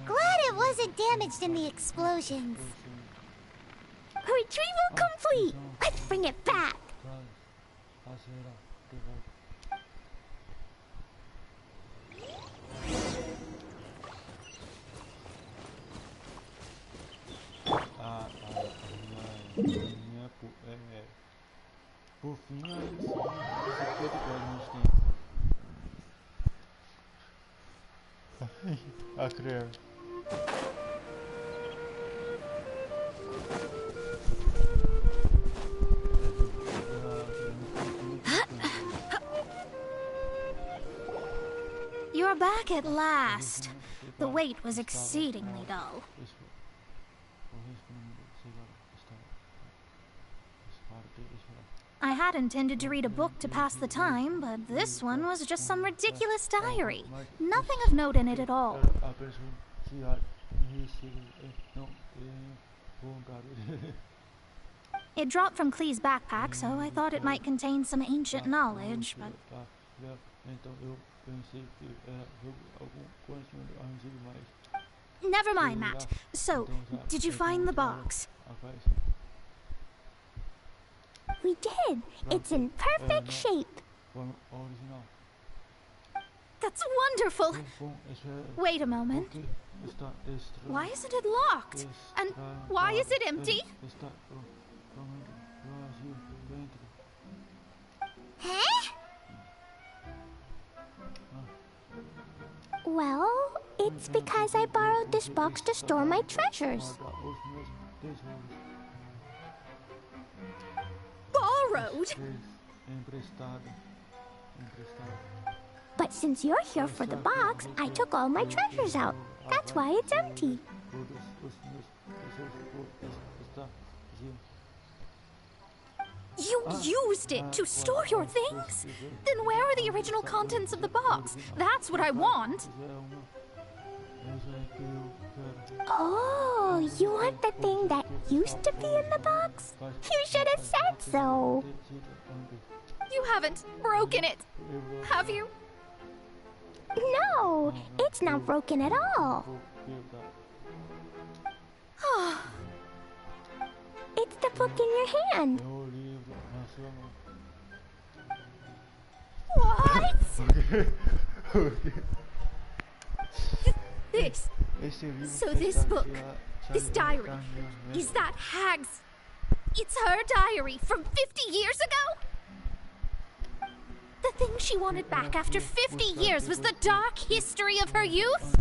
Glad it wasn't damaged in the explosions. Retrieval complete! Let's bring it back! Por fim, a gente tem. A criar. You're back at last. The wait was exceedingly dull. I had intended to read a book to pass the time, but this one was just some ridiculous diary. Nothing of note in it at all. It dropped from Clee's backpack, so I thought it might contain some ancient knowledge, but... Never mind that. So, did you find the box? We did. It's in perfect shape. That's wonderful. Wait a moment. Why isn't it locked? And why is it empty? Huh? Well, it's because I borrowed this box to store my treasures. Borrowed? But since you're here for the box, I took all my treasures out. That's why it's empty. You used it to store your things? Then where are the original contents of the box? That's what I want. Oh, you want the thing that used to be in the box? You should have said so. You haven't broken it, have you? No, it's not broken at all. It's the book in your hand. What? This. So this book, this diary, is that Hag's? It's her diary from 50 years ago? The thing she wanted back after 50 years was the dark history of her youth?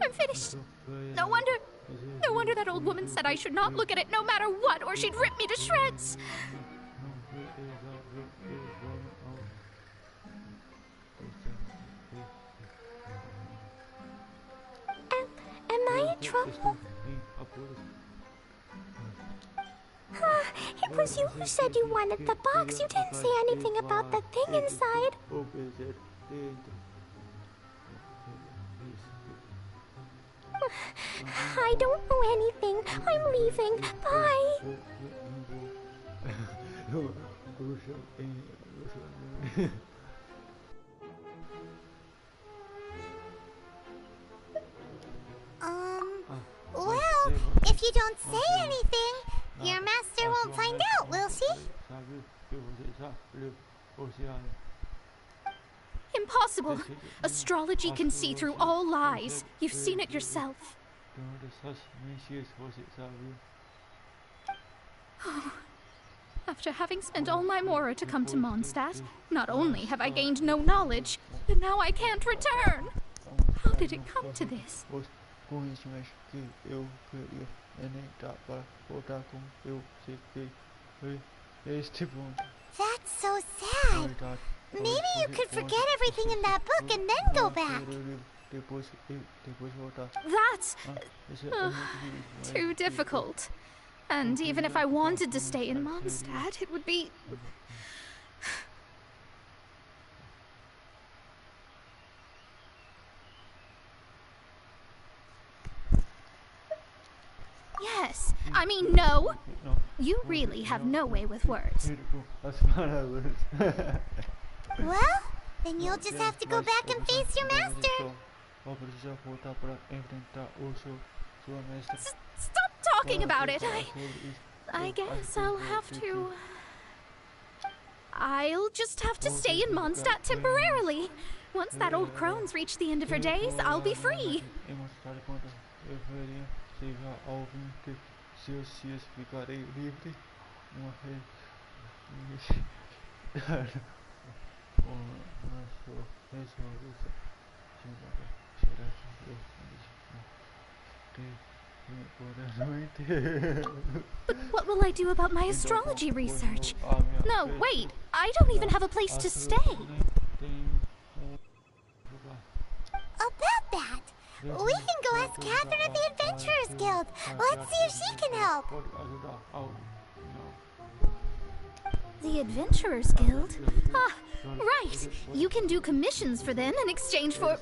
I'm finished. No wonder that old woman said I should not look at it no matter what, or she'd rip me to shreds. Am I in trouble? It was you who said you wanted the box. You didn't say anything about the thing inside. I don't know anything. I'm leaving. Bye. Well, if you don't say anything, your master won't find out, will she? Impossible. Astrology can see through all lies. You've seen it yourself. After having spent all my mora to come to Mondstadt, not only have I gained no knowledge, but now I can't return. How did it come to this? That's so sad. Maybe you could forget everything in that book and then go back. That's too difficult. And even if I wanted to stay in Mondstadt, it would be... Yes, I mean no. You really have no way with words. Well, then you'll just have to go back and face your master. Stop talking about it. I guess I'll have to... I'll just have to stay in Mondstadt temporarily. Once that old crone's reached the end of her days, I'll be free. But what will I do about my astrology research? No, wait, I don't even have a place to stay. About that, we can go ask Catherine at the Adventurers Guild. Let's see if she can help. The Adventurers Guild? Ah, right. You can do commissions for them in exchange for...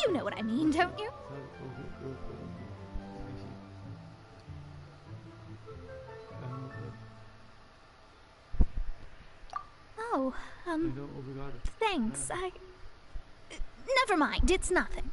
You know what I mean, don't you? Oh, thanks. Never mind, it's nothing.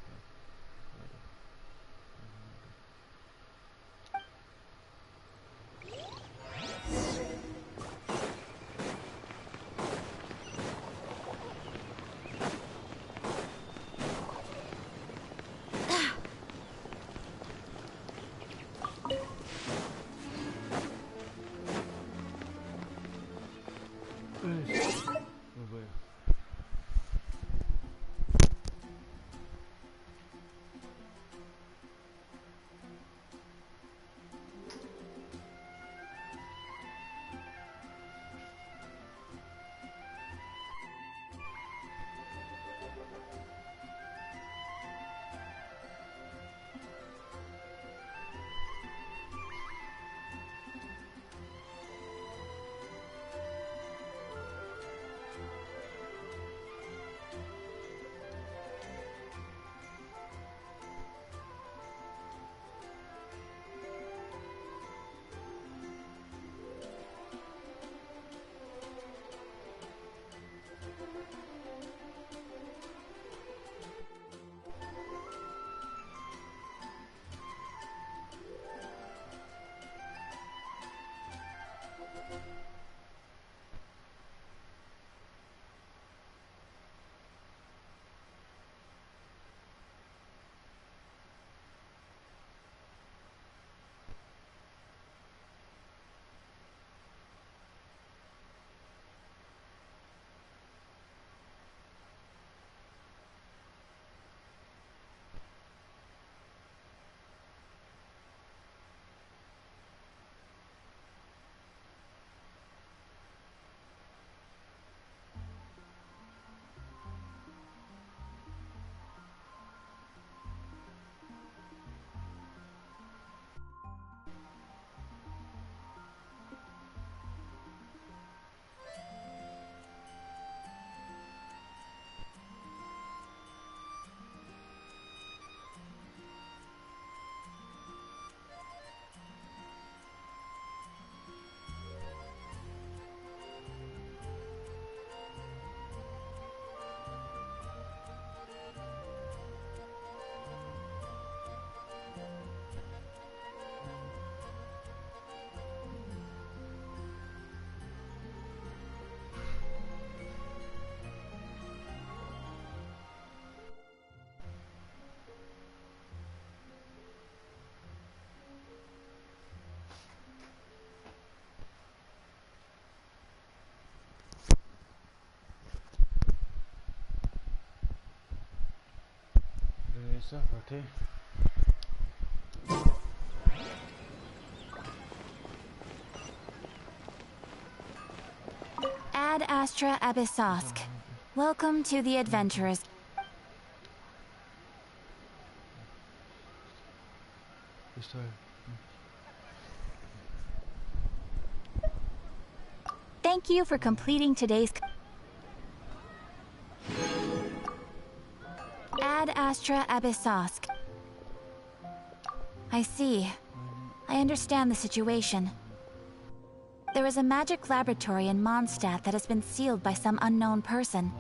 seperti Ad Astra Abyssosk. Welcome to the Adventurers. Thank you for completing today's... Ad Astra Abyssosk. I see. I understand the situation. There is a magic laboratory in Mondstadt that has been sealed by some unknown person.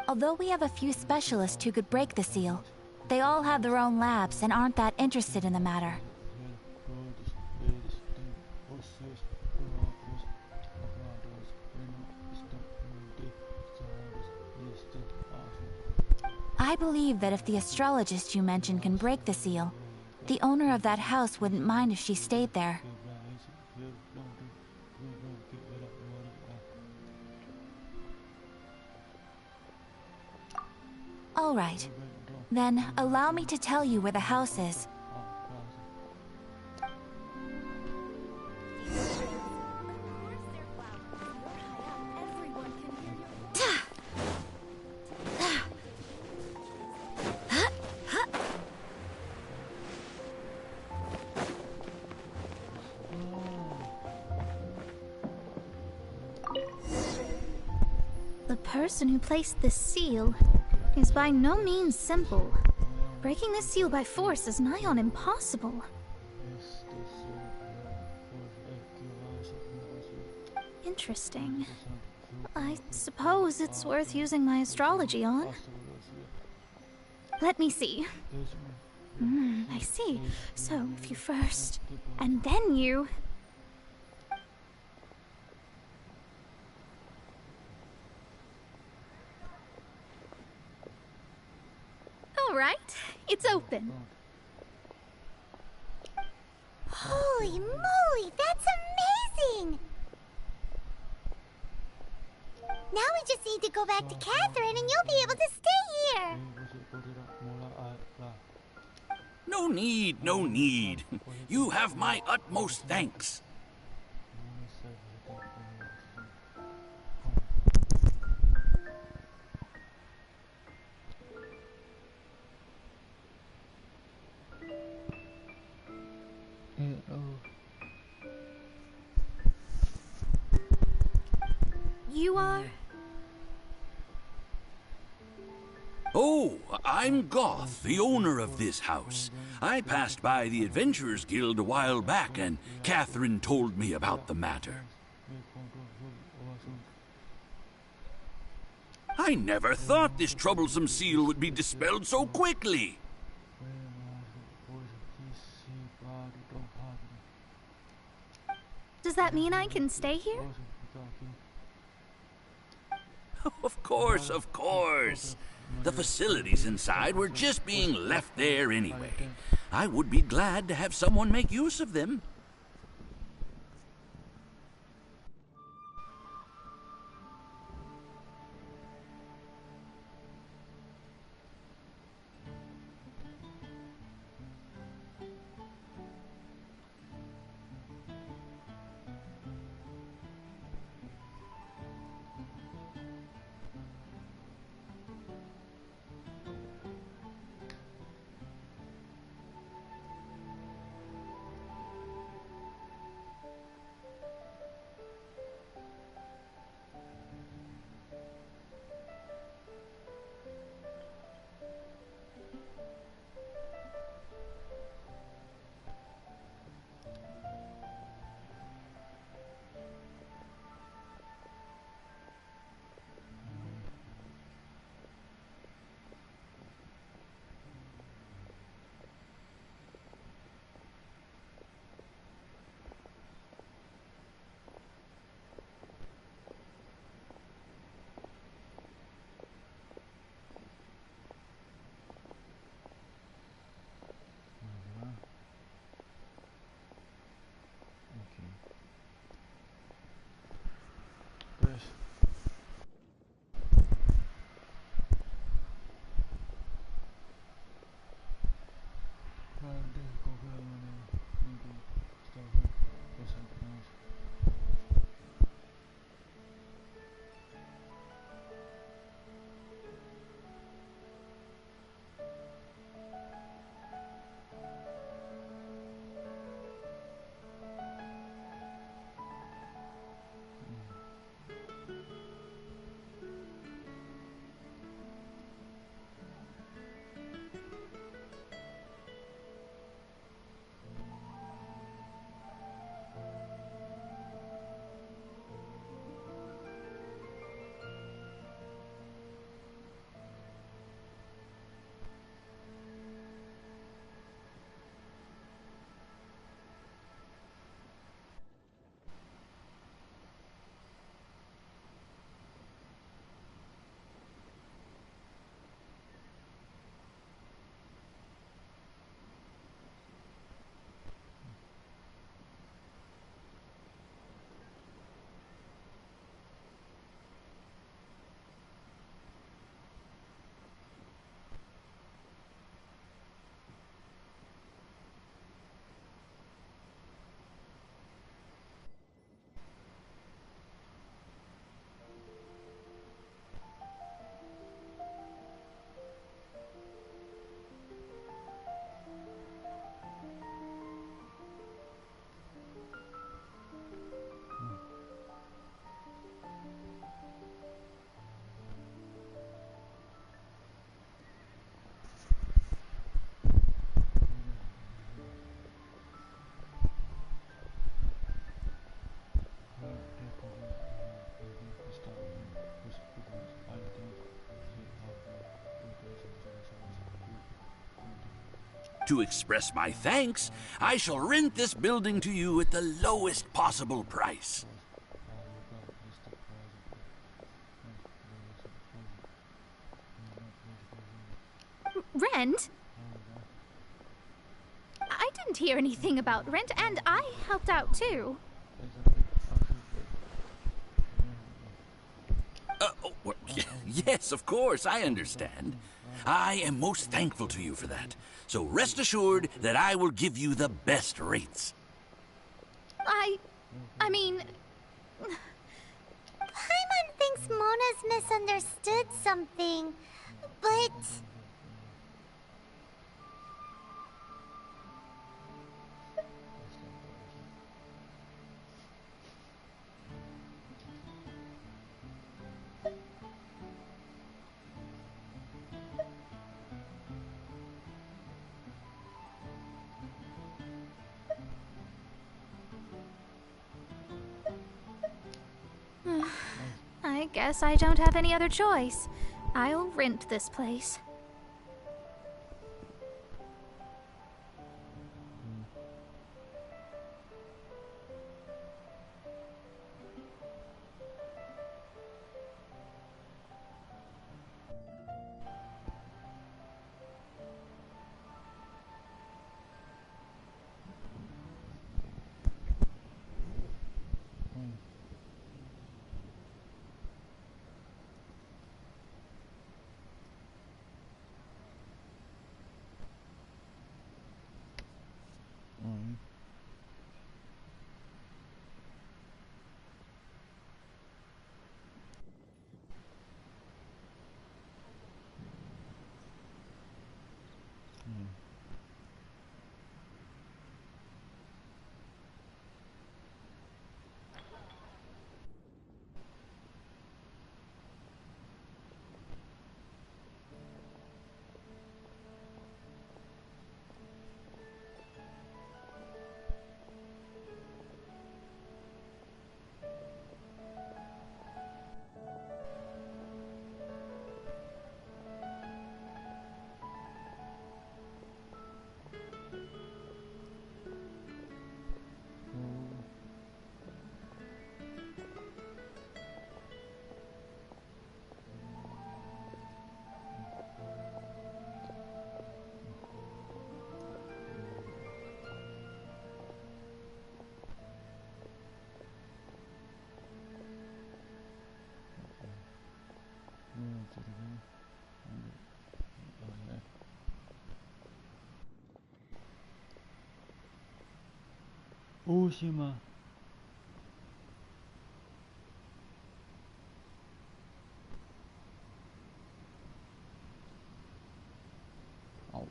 Although we have a few specialists who could break the seal, they all have their own labs and aren't that interested in the matter. I believe that if the astrologist you mentioned can break the seal, the owner of that house wouldn't mind if she stayed there. All right. Then, allow me to tell you where the house is. The person who placed this seal is by no means simple. Breaking this seal by force is nigh on impossible. Interesting. I suppose it's worth using my astrology on. Let me see. I see. So, if you first, and then you... All right, it's open. Holy moly, that's amazing! Now we just need to go back to Catherine and you'll be able to stay here! No need, no need. You have my utmost thanks. You are? Oh, I'm Goth, the owner of this house. I passed by the Adventurers Guild a while back, and Catherine told me about the matter. I never thought this troublesome seal would be dispelled so quickly. Does that mean I can stay here? Of course, of course. The facilities inside were just being left there anyway. I would be glad to have someone make use of them. To express my thanks, I shall rent this building to you at the lowest possible price. Rent? I didn't hear anything about rent, and I helped out too. Yes, of course, I understand. I am most thankful to you for that. So rest assured that I will give you the best rates. I mean... Paimon thinks Mona's misunderstood something, but... I guess I don't have any other choice. I'll rent this place. Oshima. Oh.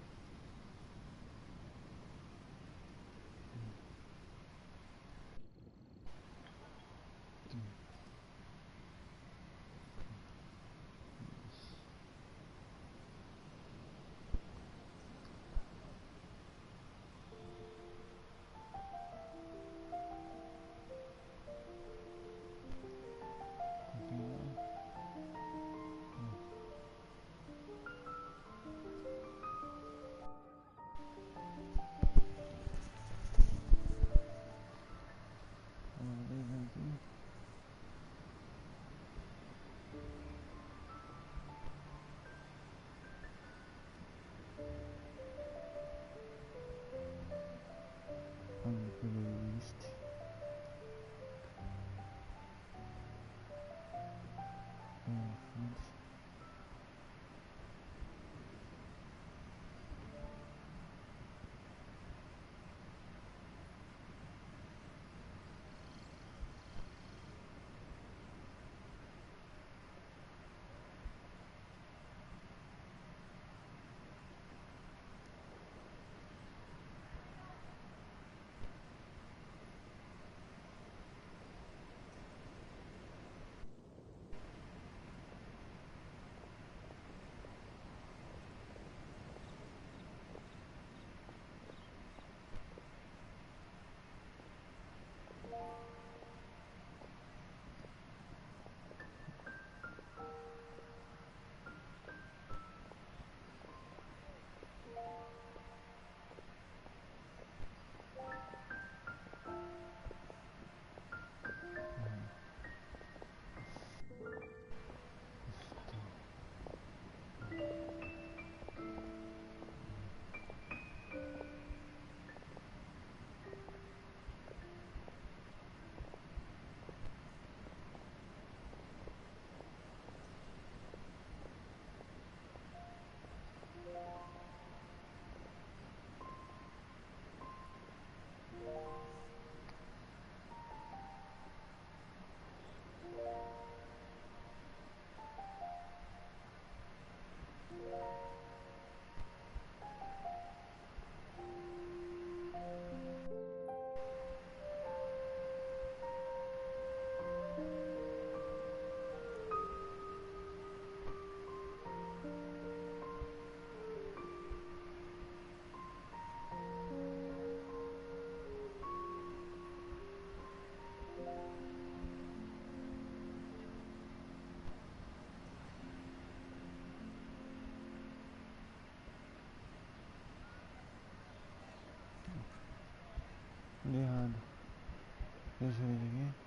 그래서 이게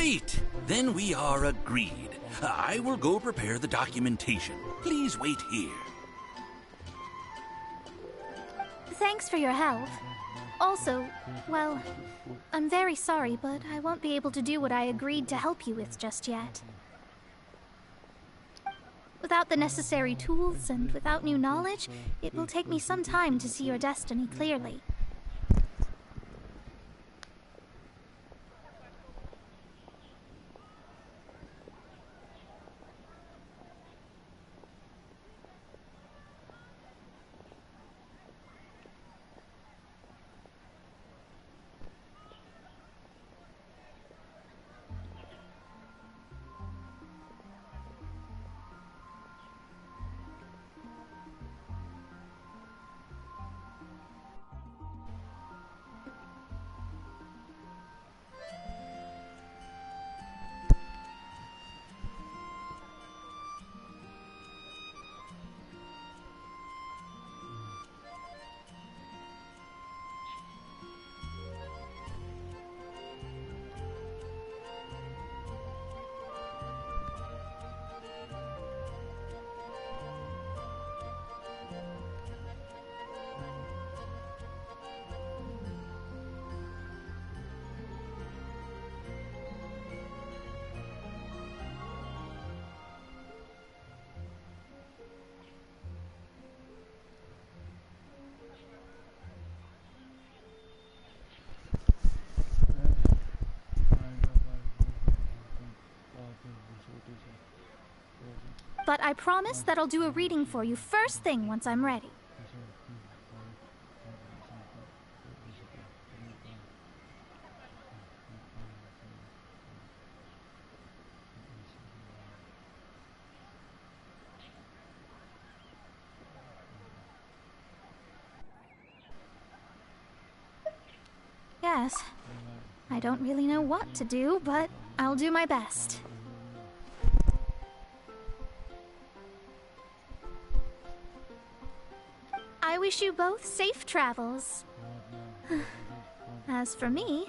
Great! Then we are agreed. I will go prepare the documentation. Please wait here. Thanks for your help. Also, well, I'm very sorry, but I won't be able to do what I agreed to help you with just yet. Without the necessary tools and without new knowledge, it will take me some time to see your destiny clearly. But I promise that I'll do a reading for you first thing once I'm ready. Yes, I don't really know what to do, but I'll do my best. I wish you both safe travels. As for me,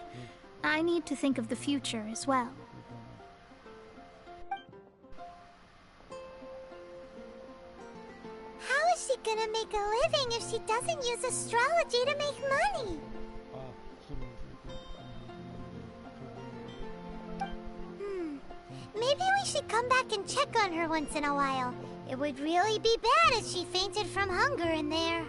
I need to think of the future as well. How is she gonna make a living if she doesn't use astrology to make money? Maybe we should come back and check on her once in a while. It would really be bad if she fainted from hunger in there.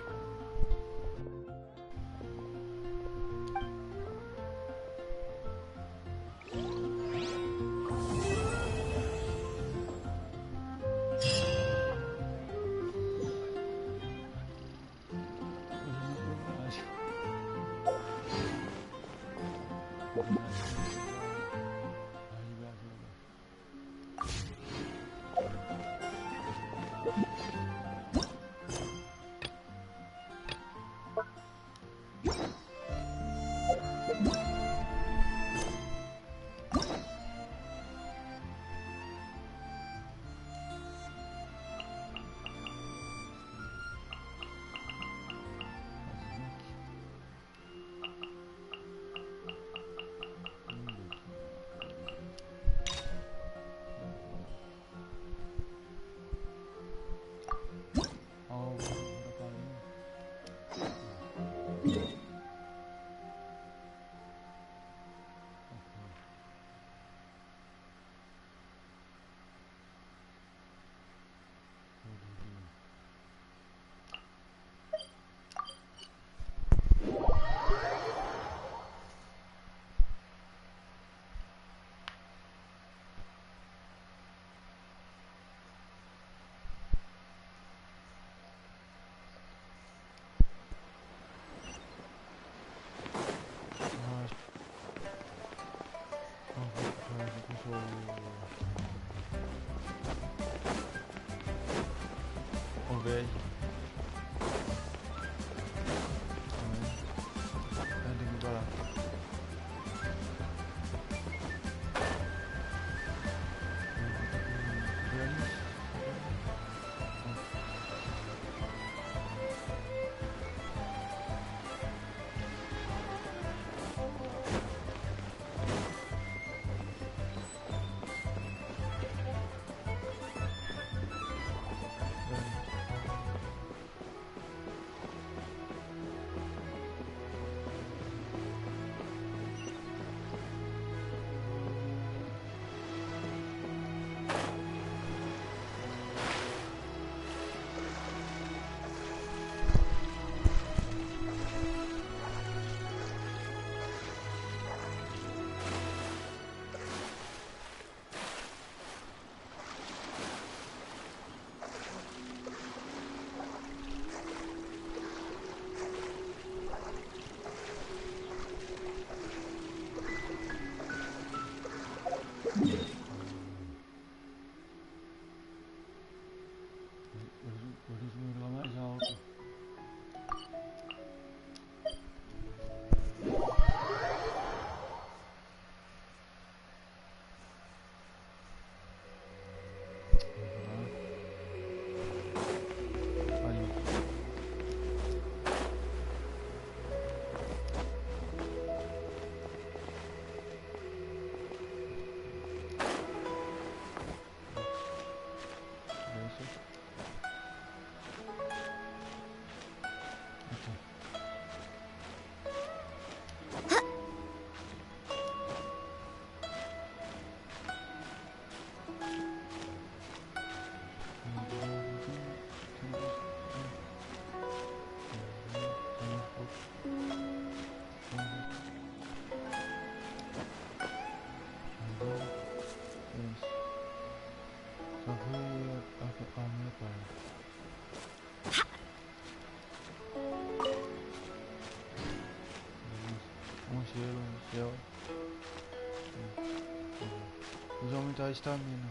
a estamina.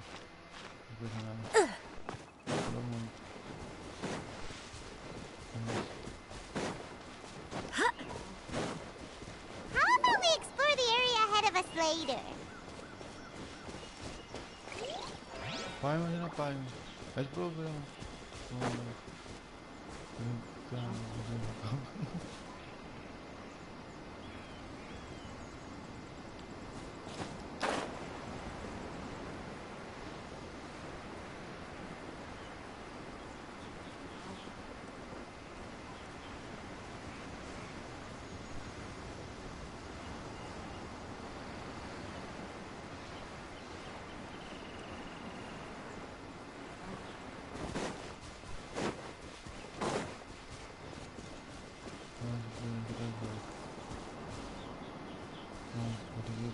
Não coisa nada. Pelo muito. How about we explore the area ahead of us later? Pai, imagina pai. É de problema.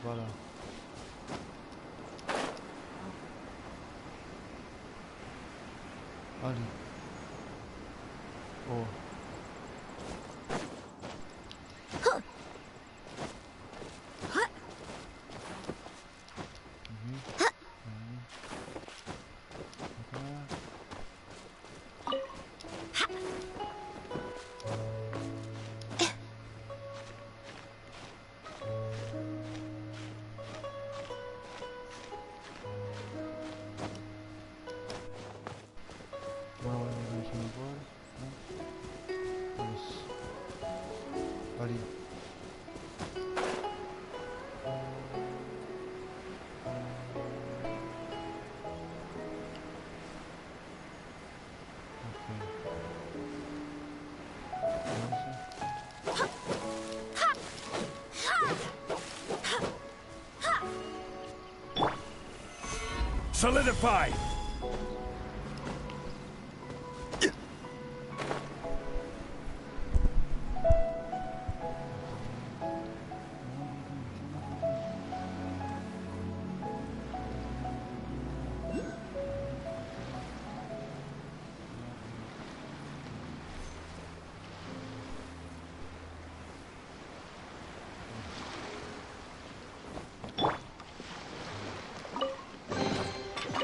Parar. Ali. Oh. Ali. Solidify!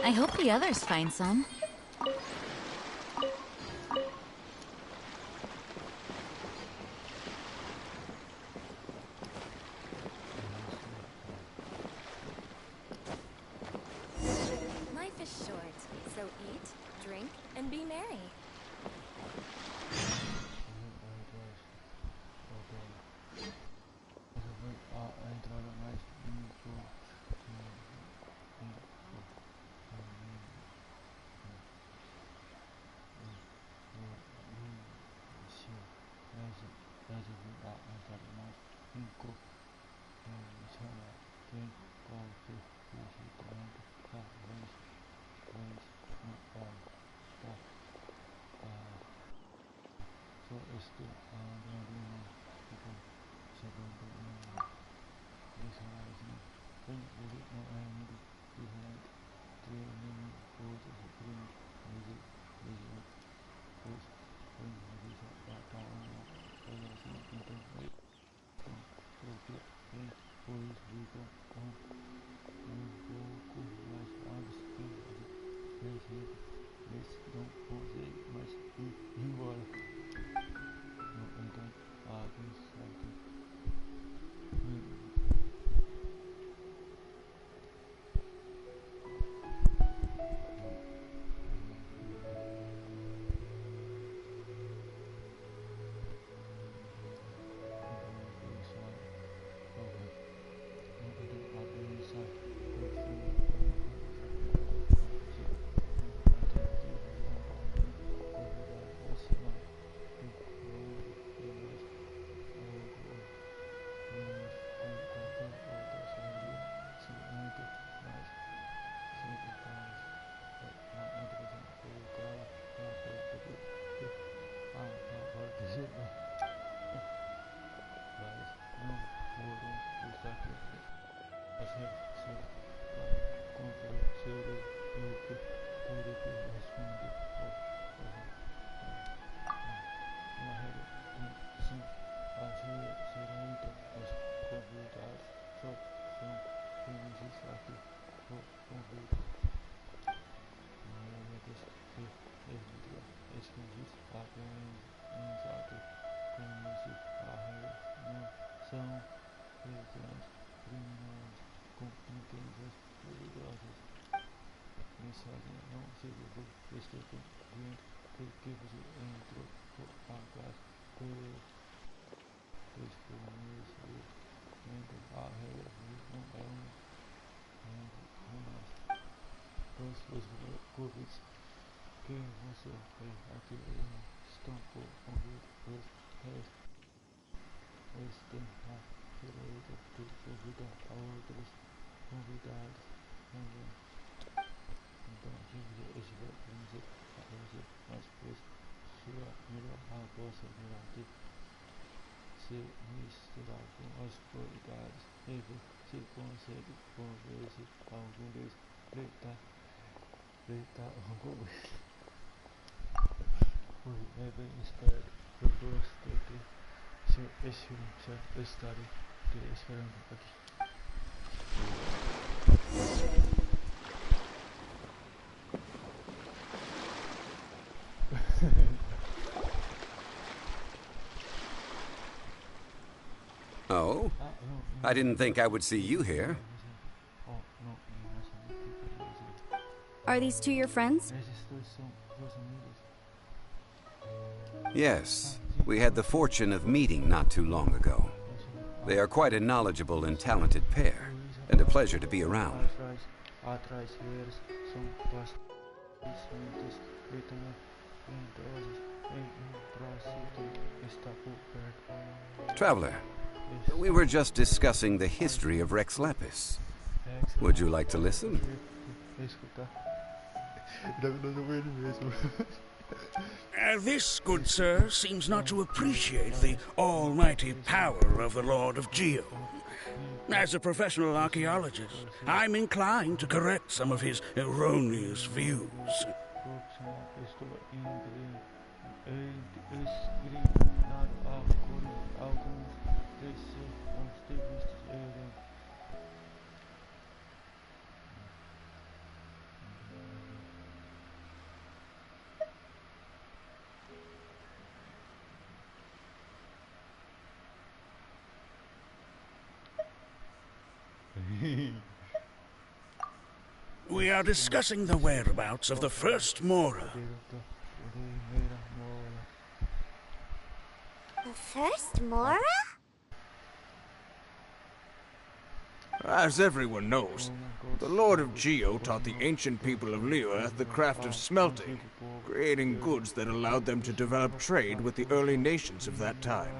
I hope the others find some. Life is short, so eat, drink, and be merry. Só são registrados por convidar que você vê aqui estão por convidados eles têm a direita de convidar a outros convidados também. Então, esse vai dizer a você, mas pois sua melhor a vossa melhor se misturar com as qualidades e ver se consegue convencer algum deles algum deles. É bem esperto, eu gosto de ser esse filme, estarei te esperando aqui. Oh? I didn't think I would see you here. Are these two your friends? Yes, we had the fortune of meeting not too long ago. They are quite a knowledgeable and talented pair, and a pleasure to be around. Traveler, we were just discussing the history of Rex Lapis. Would you like to listen? This, good sir, seems not to appreciate the almighty power of the Lord of Geo. As a professional archaeologist, I'm inclined to correct some of his erroneous views. We are discussing the whereabouts of the first Mora. The first Mora? As everyone knows, the Lord of Geo taught the ancient people of Liyue the craft of smelting, creating goods that allowed them to develop trade with the early nations of that time.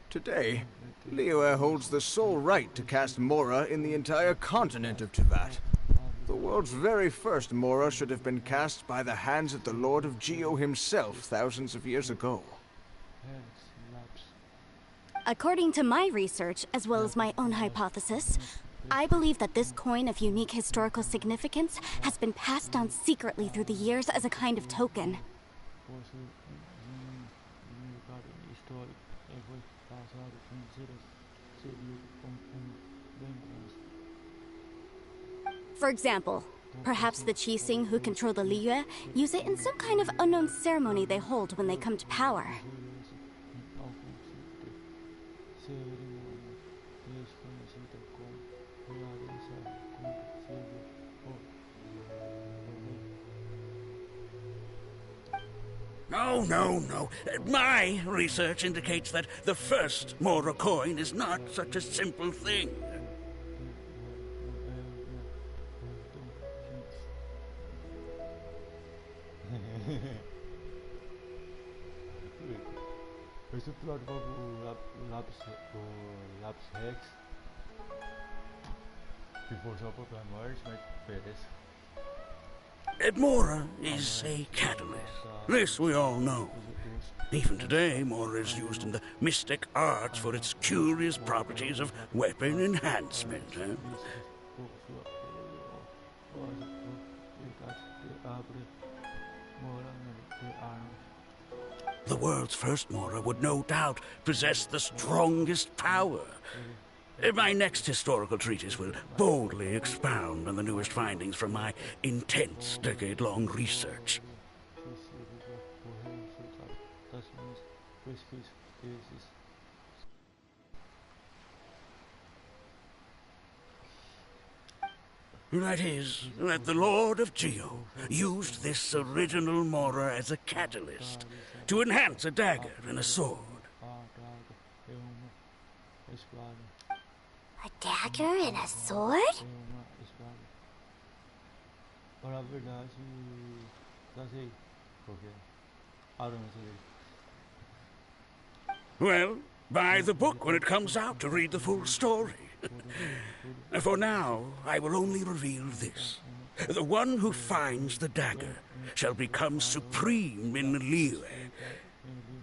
Today, Liyue holds the sole right to cast Mora in the entire continent of Teyvat. The world's very first Mora should have been cast by the hands of the Lord of Geo himself thousands of years ago. According to my research, as well as my own hypothesis, I believe that this coin of unique historical significance has been passed down secretly through the years as a kind of token. For example, perhaps the Qixing who control the Liyue use it in some kind of unknown ceremony they hold when they come to power. No. My research indicates that the first Mora coin is not such a simple thing. Esse plot o lápis Rex que forçou para morte, mas beleza. Mora is a catalyst. This we all know. Even today, Mora is used in the mystic arts for its curious properties of weapon enhancement. The world's first Mora would no doubt possess the strongest power. My next historical treatise will boldly expound on the newest findings from my intense decade-long research. That is, that the Lord of Geo used this original Mora as a catalyst to enhance a dagger and a sword. A dagger and a sword? Well, buy the book when it comes out to read the full story. For now, I will only reveal this. The one who finds the dagger shall become supreme in Liyue,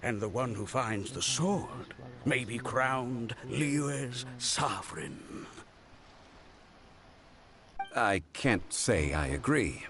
and the one who finds the sword may be crowned Liyue's sovereign. I can't say I agree.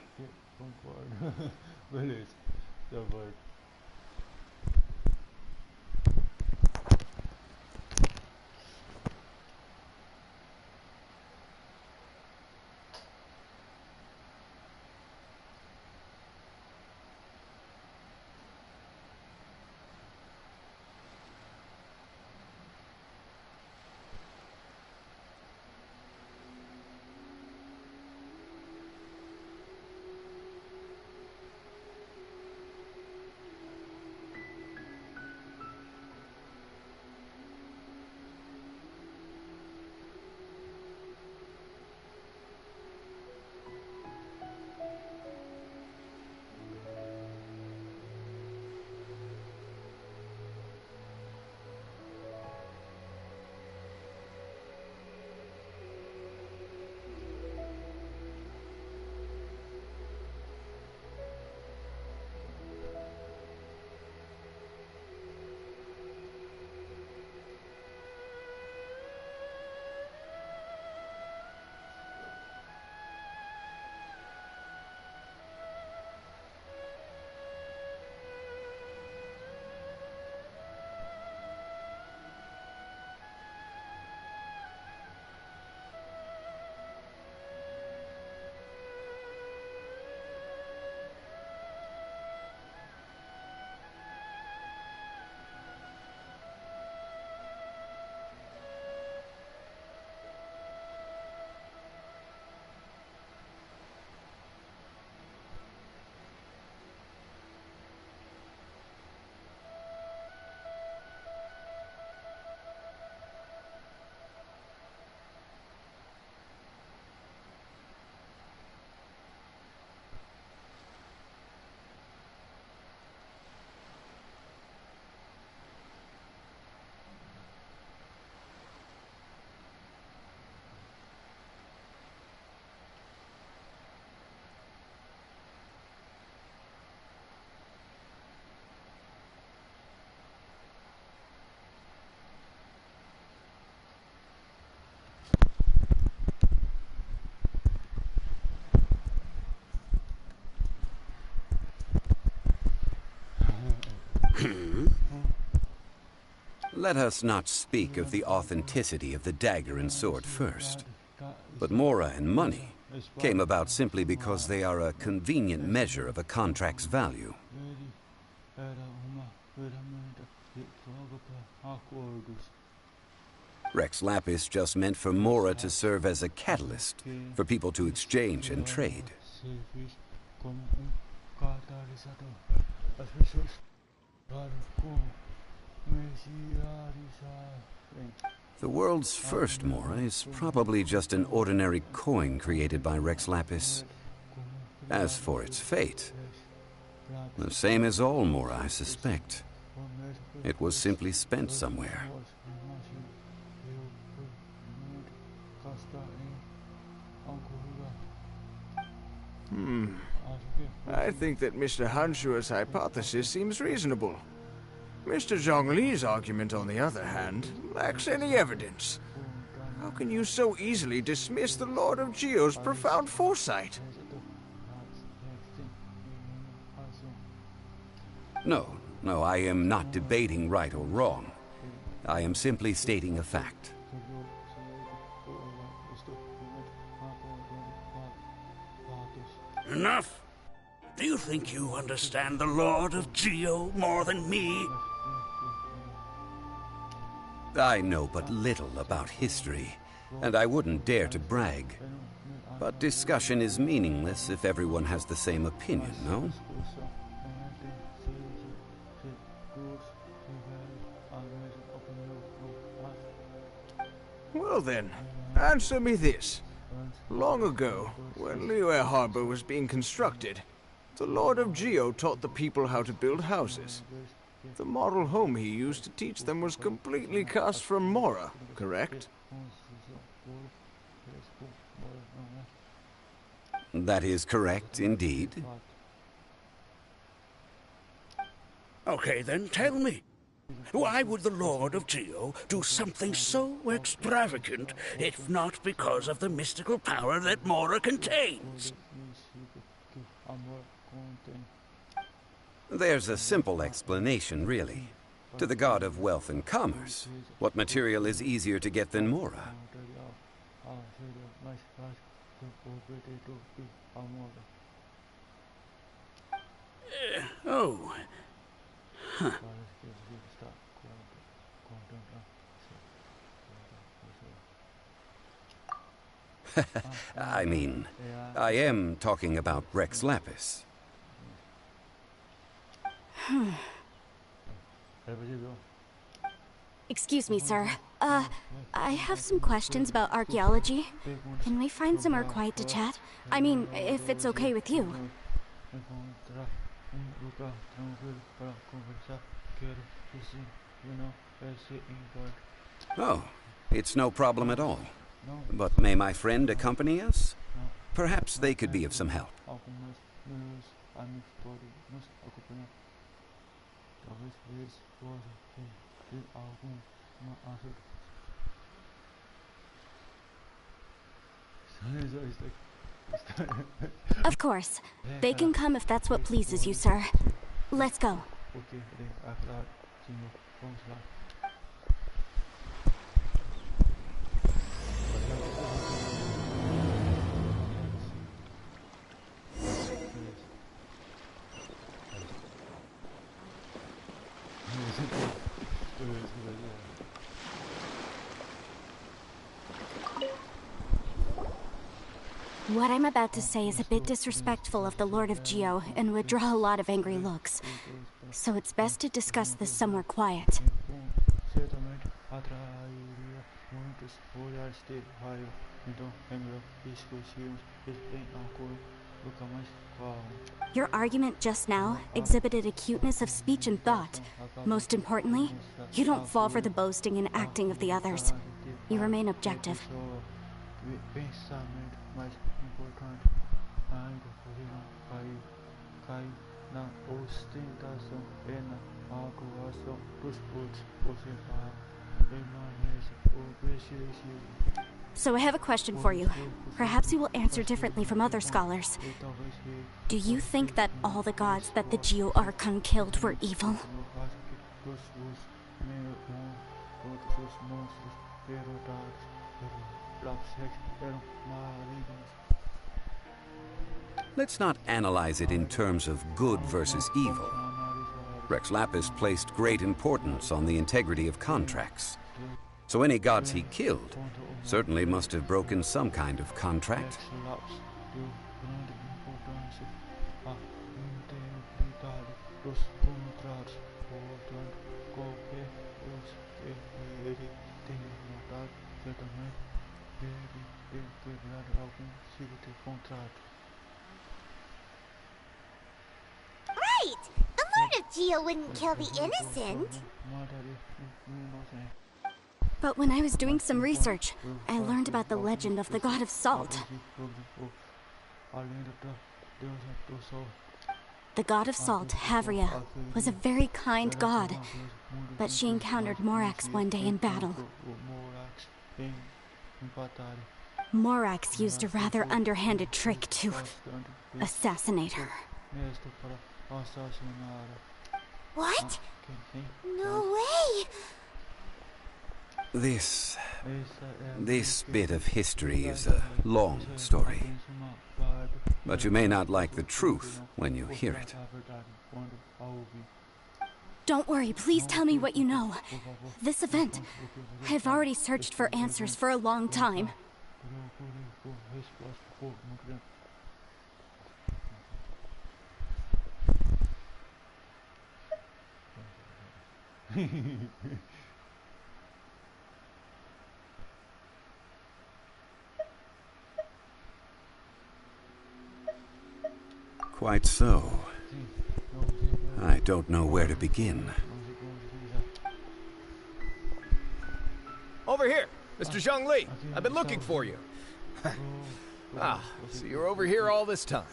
Let us not speak of the authenticity of the dagger and sword first. But Mora and money came about simply because they are a convenient measure of a contract's value. Rex Lapis just meant for Mora to serve as a catalyst for people to exchange and trade. The world's first Mora is probably just an ordinary coin created by Rex Lapis. As for its fate, the same as all Mora, I suspect. It was simply spent somewhere. I think that Mr. Hanshua's hypothesis seems reasonable. Mr. Zhongli's argument, on the other hand, lacks any evidence. How can you so easily dismiss the Lord of Geo's profound foresight? No, I am not debating right or wrong. I am simply stating a fact. Enough! Do you think you understand the Lord of Geo more than me? I know but little about history, and I wouldn't dare to brag. But discussion is meaningless if everyone has the same opinion, no? Well then, answer me this. Long ago, when Liyue Harbor was being constructed, the Lord of Geo taught the people how to build houses. The model home he used to teach them was completely cast from Mora, correct? That is correct, indeed. Okay, then tell me. Why would the Lord of Geo do something so extravagant, if not because of the mystical power that Mora contains? There's a simple explanation, really. To the god of wealth and commerce, what material is easier to get than Mora? Oh. Huh. I mean, I am talking about Rex Lapis. Excuse me, sir. I have some questions about archaeology. Can we find somewhere quiet to chat? I mean, if it's okay with you. Oh, it's no problem at all. But may my friend accompany us? Perhaps they could be of some help. Of course. They can come if that's what pleases you, sir. Let's go. What I'm about to say is a bit disrespectful of the Lord of Geo and would draw a lot of angry looks. So it's best to discuss this somewhere quiet. Your argument just now exhibited acuteness of speech and thought. Most importantly, you don't fall for the boasting and acting of the others. You remain objective. So I have a question for you. Perhaps you will answer differently from other scholars. Do you think that all the gods that the Geo Archon killed were evil? Let's not analyze it in terms of good versus evil. Rex Lapis placed great importance on the integrity of contracts. So any gods he killed certainly must have broken some kind of contract. Right! The Lord of Geo wouldn't kill the innocent. But when I was doing some research, I learned about the legend of the god of salt. The god of salt, Havria, was a very kind god, but she encountered Morax one day in battle. Morax used a rather underhanded trick to assassinate her. What? No way! This bit of history is a long story. But you may not like the truth when you hear it. Don't worry, please tell me what you know. This event, I've already searched for answers for a long time. fogo muito grande. Quite so. I don't know where to begin. Over here, Mr. Zhongli. I've been looking for you. So you're over here all this time.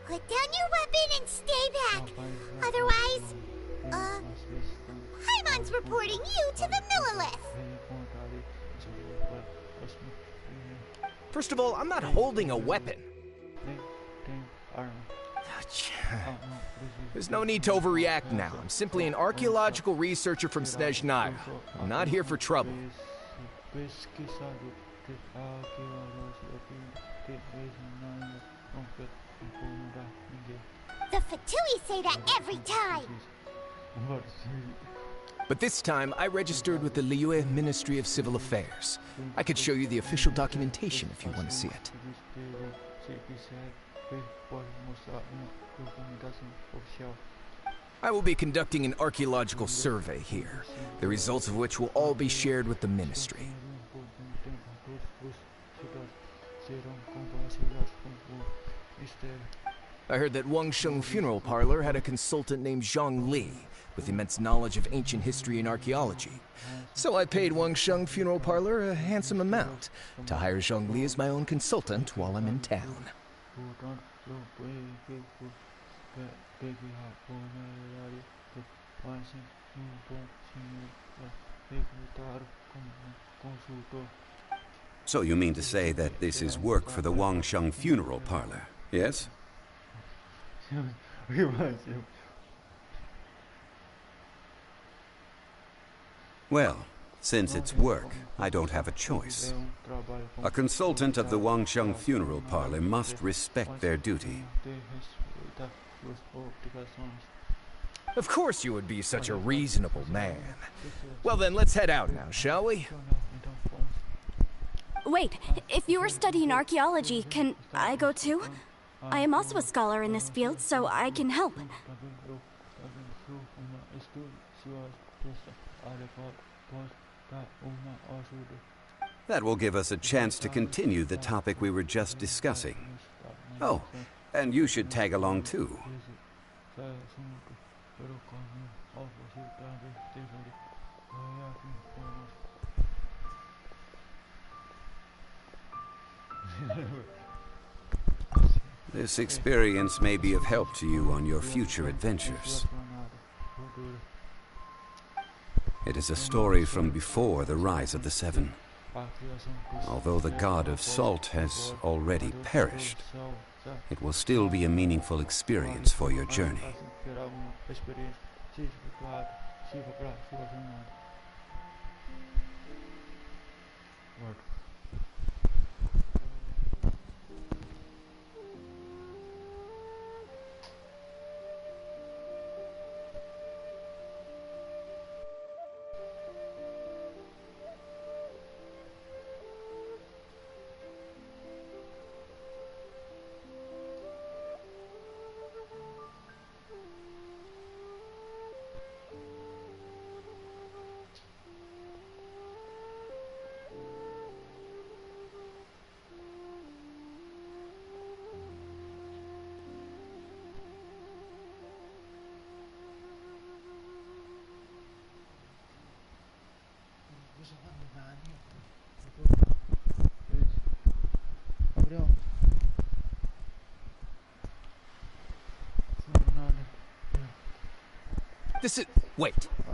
Put down your weapon and stay back. Otherwise, Paimon's reporting you to the Millilith. First of all, I'm not holding a weapon. There's no need to overreact now. I'm simply an archaeological researcher from Snezhnaya. I'm not here for trouble. The Fatui say that every time. But this time, I registered with the Liyue Ministry of Civil Affairs. I could show you the official documentation if you want to see it. I will be conducting an archaeological survey here, the results of which will all be shared with the ministry. I heard that Wangsheng Funeral Parlor had a consultant named Zhang Li, with immense knowledge of ancient history and archaeology. So I paid Wangsheng Funeral Parlor a handsome amount to hire Zhang Li as my own consultant while I'm in town. So you mean to say that this is work for the Wangsheng Funeral Parlor, yes? Well, since it's work, I don't have a choice. A consultant of the Wangsheng Funeral Parlor must respect their duty. Of course you would be such a reasonable man. Well then, let's head out now, shall we? Wait, if you are studying archaeology, can I go too? I am also a scholar in this field, so I can help. That will give us a chance to continue the topic we were just discussing. Oh, and you should tag along too. This experience may be of help to you on your future adventures. It is a story from before the rise of the Seven. Although the god of salt has already perished, it will still be a meaningful experience for your journey.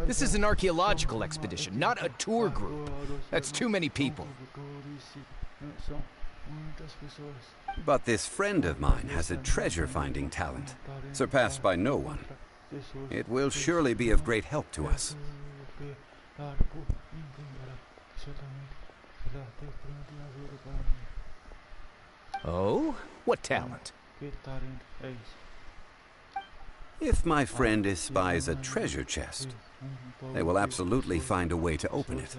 This is an archaeological expedition, not a tour group. That's too many people. But this friend of mine has a treasure-finding talent, surpassed by no one. It will surely be of great help to us. Oh? What talent? If my friend espies a treasure chest, they will absolutely find a way to open it.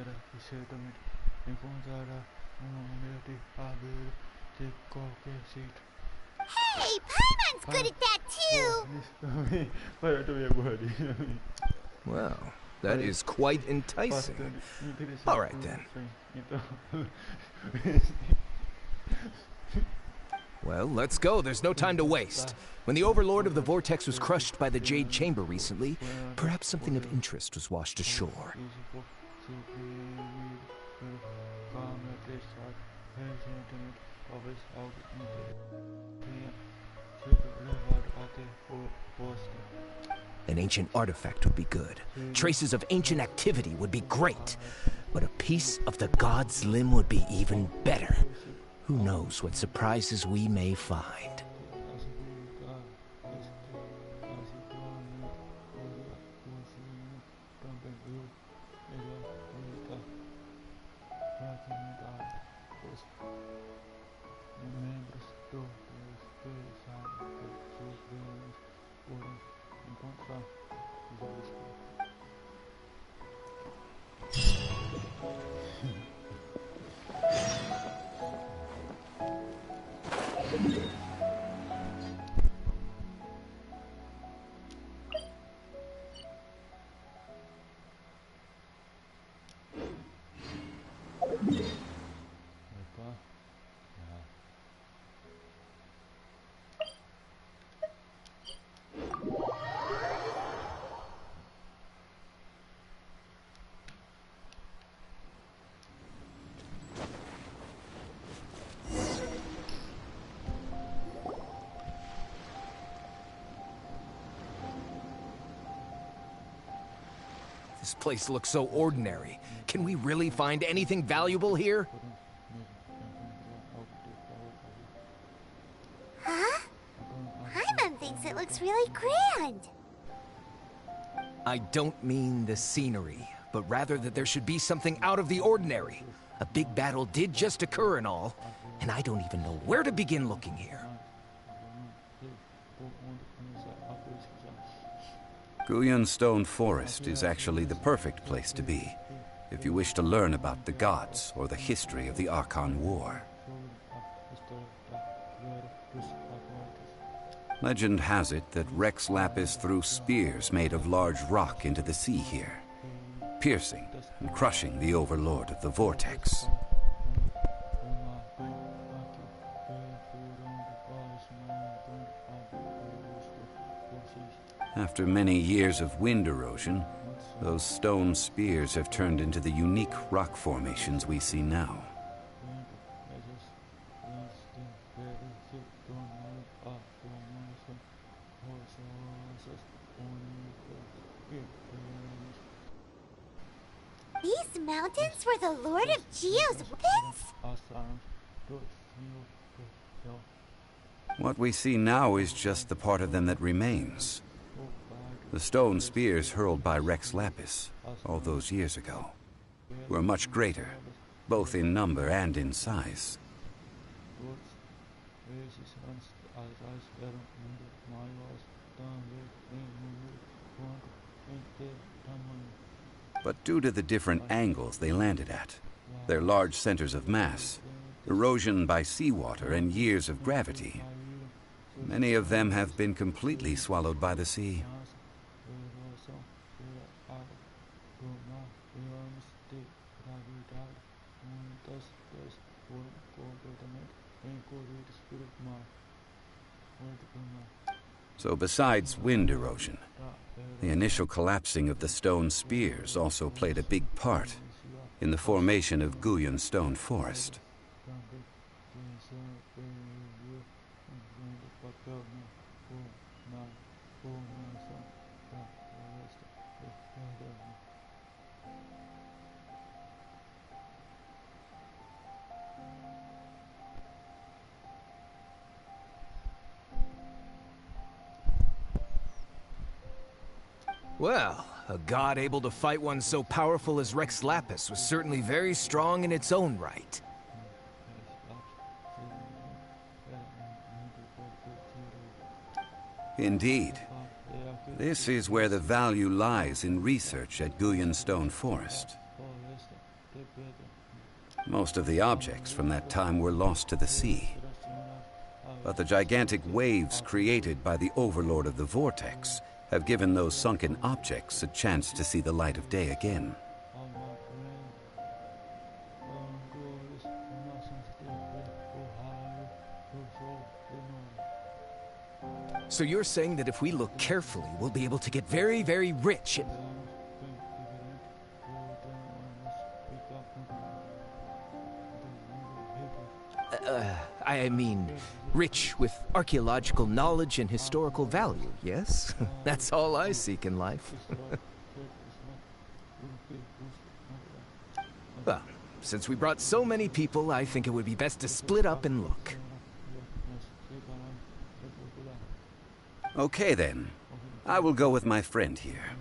Hey, Paimon's good at that too! Well, that is quite enticing. All right, then. Well, let's go. There's no time to waste. When the Overlord of the Vortex was crushed by the Jade Chamber recently, perhaps something of interest was washed ashore. An ancient artifact would be good. Traces of ancient activity would be great. But a piece of the god's limb would be even better. Who knows what surprises we may find. This place looks so ordinary. Can we really find anything valuable here? Huh? Paimon thinks it looks really grand. I don't mean the scenery, but rather that there should be something out of the ordinary. A big battle did just occur and all, and I don't even know where to begin looking here. Guyan Stone Forest is actually the perfect place to be, if you wish to learn about the gods or the history of the Archon War. Legend has it that Rex Lapis threw spears made of large rock into the sea here, piercing and crushing the Overlord of the Vortex. After many years of wind erosion, those stone spears have turned into the unique rock formations we see now. These mountains were the Lord of Geo's weapons? What we see now is just the part of them that remains. The stone spears hurled by Rex Lapis all those years ago were much greater, both in number and in size. But due to the different angles they landed at, their large centers of mass, erosion by seawater, and years of gravity, many of them have been completely swallowed by the sea. So besides wind erosion, the initial collapsing of the stone spears also played a big part in the formation of Guyan Stone Forest. Well, a god able to fight one so powerful as Rex Lapis was certainly very strong in its own right. Indeed. This is where the value lies in research at Stone Forest. Most of the objects from that time were lost to the sea. But the gigantic waves created by the Overlord of the Vortex have given those sunken objects a chance to see the light of day again. So you're saying that if we look carefully, we'll be able to get very, very rich and... I mean, rich with archaeological knowledge and historical value, yes? That's all I seek in life. Well, since we brought so many people, I think it would be best to split up and look. Okay then, I will go with my friend here.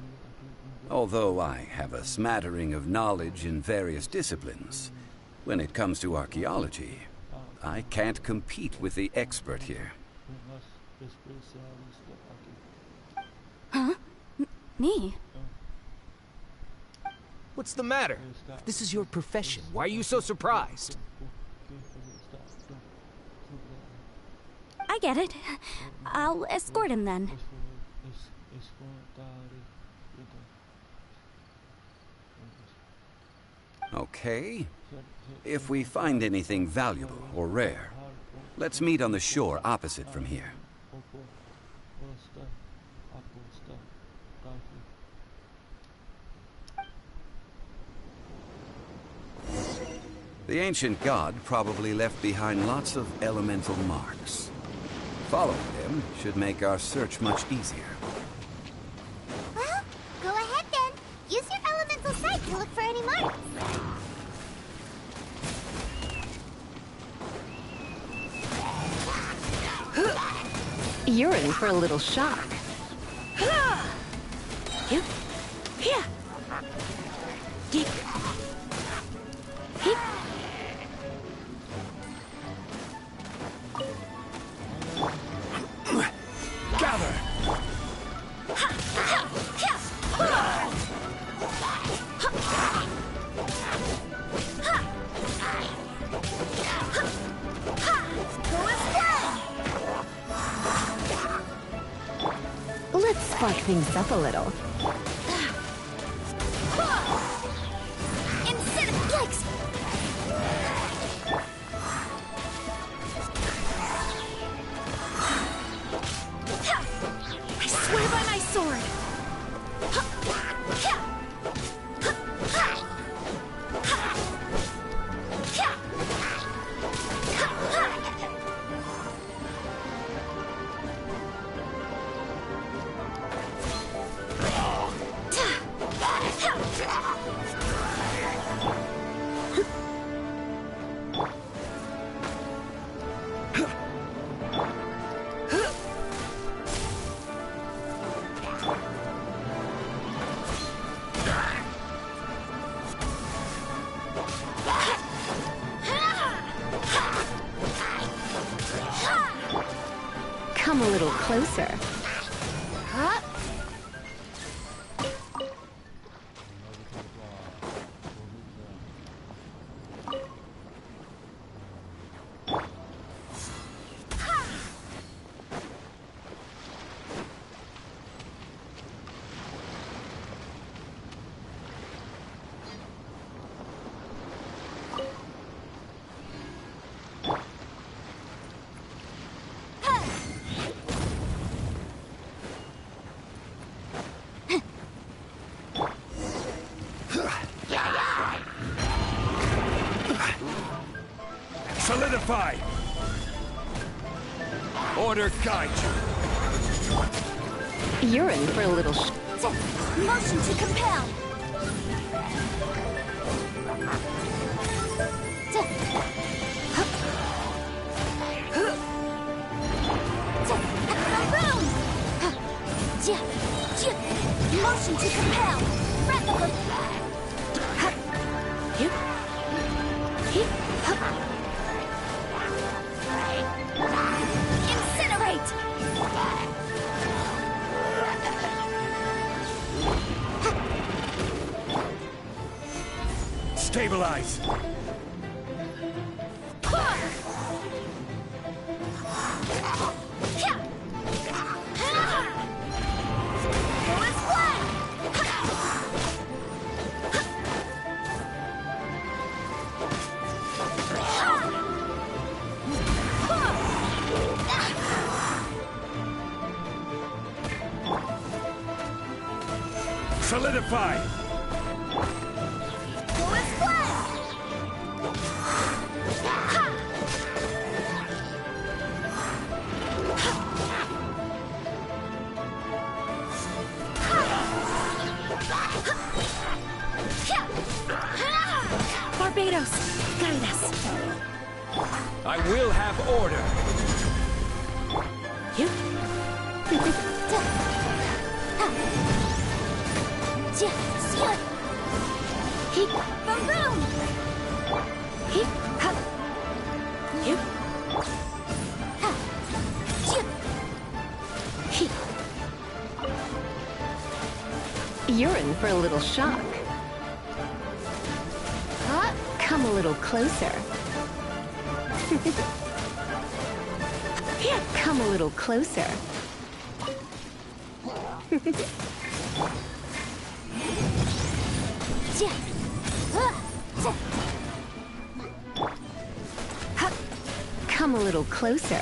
Although I have a smattering of knowledge in various disciplines, when it comes to archaeology, I can't compete with the expert here. Huh? Me? What's the matter? This is your profession. Why are you so surprised? I get it. I'll escort him then. Okay. If we find anything valuable or rare, let's meet on the shore opposite from here. The ancient god probably left behind lots of elemental marks. Following them should make our search much easier. Well, go ahead then. Use your elemental sight to look for any marks. You're in for a little shock. Here. Here. Deep. Here. Gather! Let's spark things up a little. Yikes! I swear by my sword! Come a little closer. Solidify! Order guide you! You're in for a little Motion to compel! Motion to compel! Incinerate! Stabilize! Solidify! Barbados, guide us. I will have order. You? Boom! You're in for a little shock. Come a little closer. Come a little closer. Come a little closer.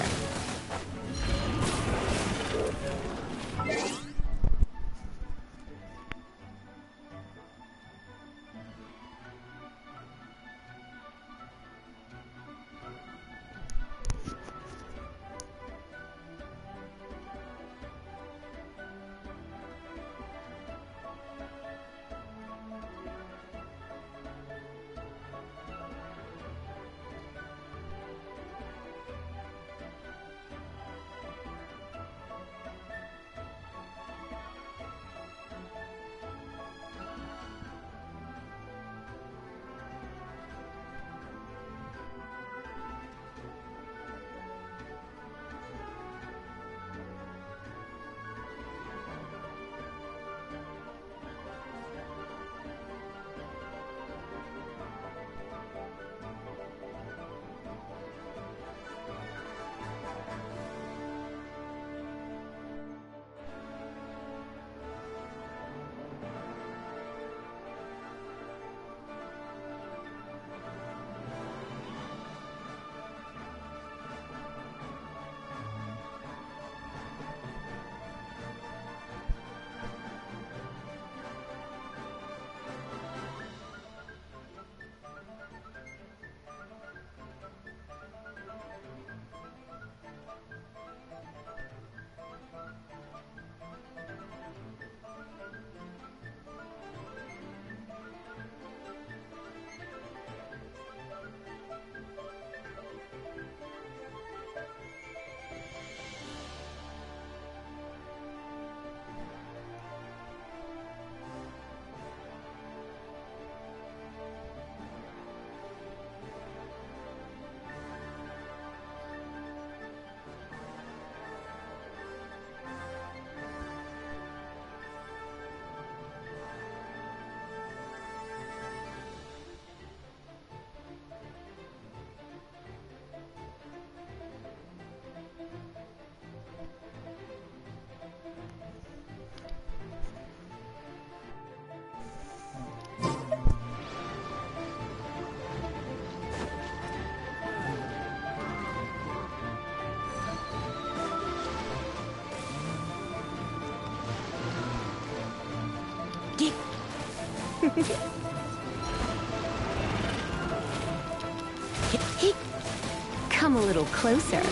Come a little closer.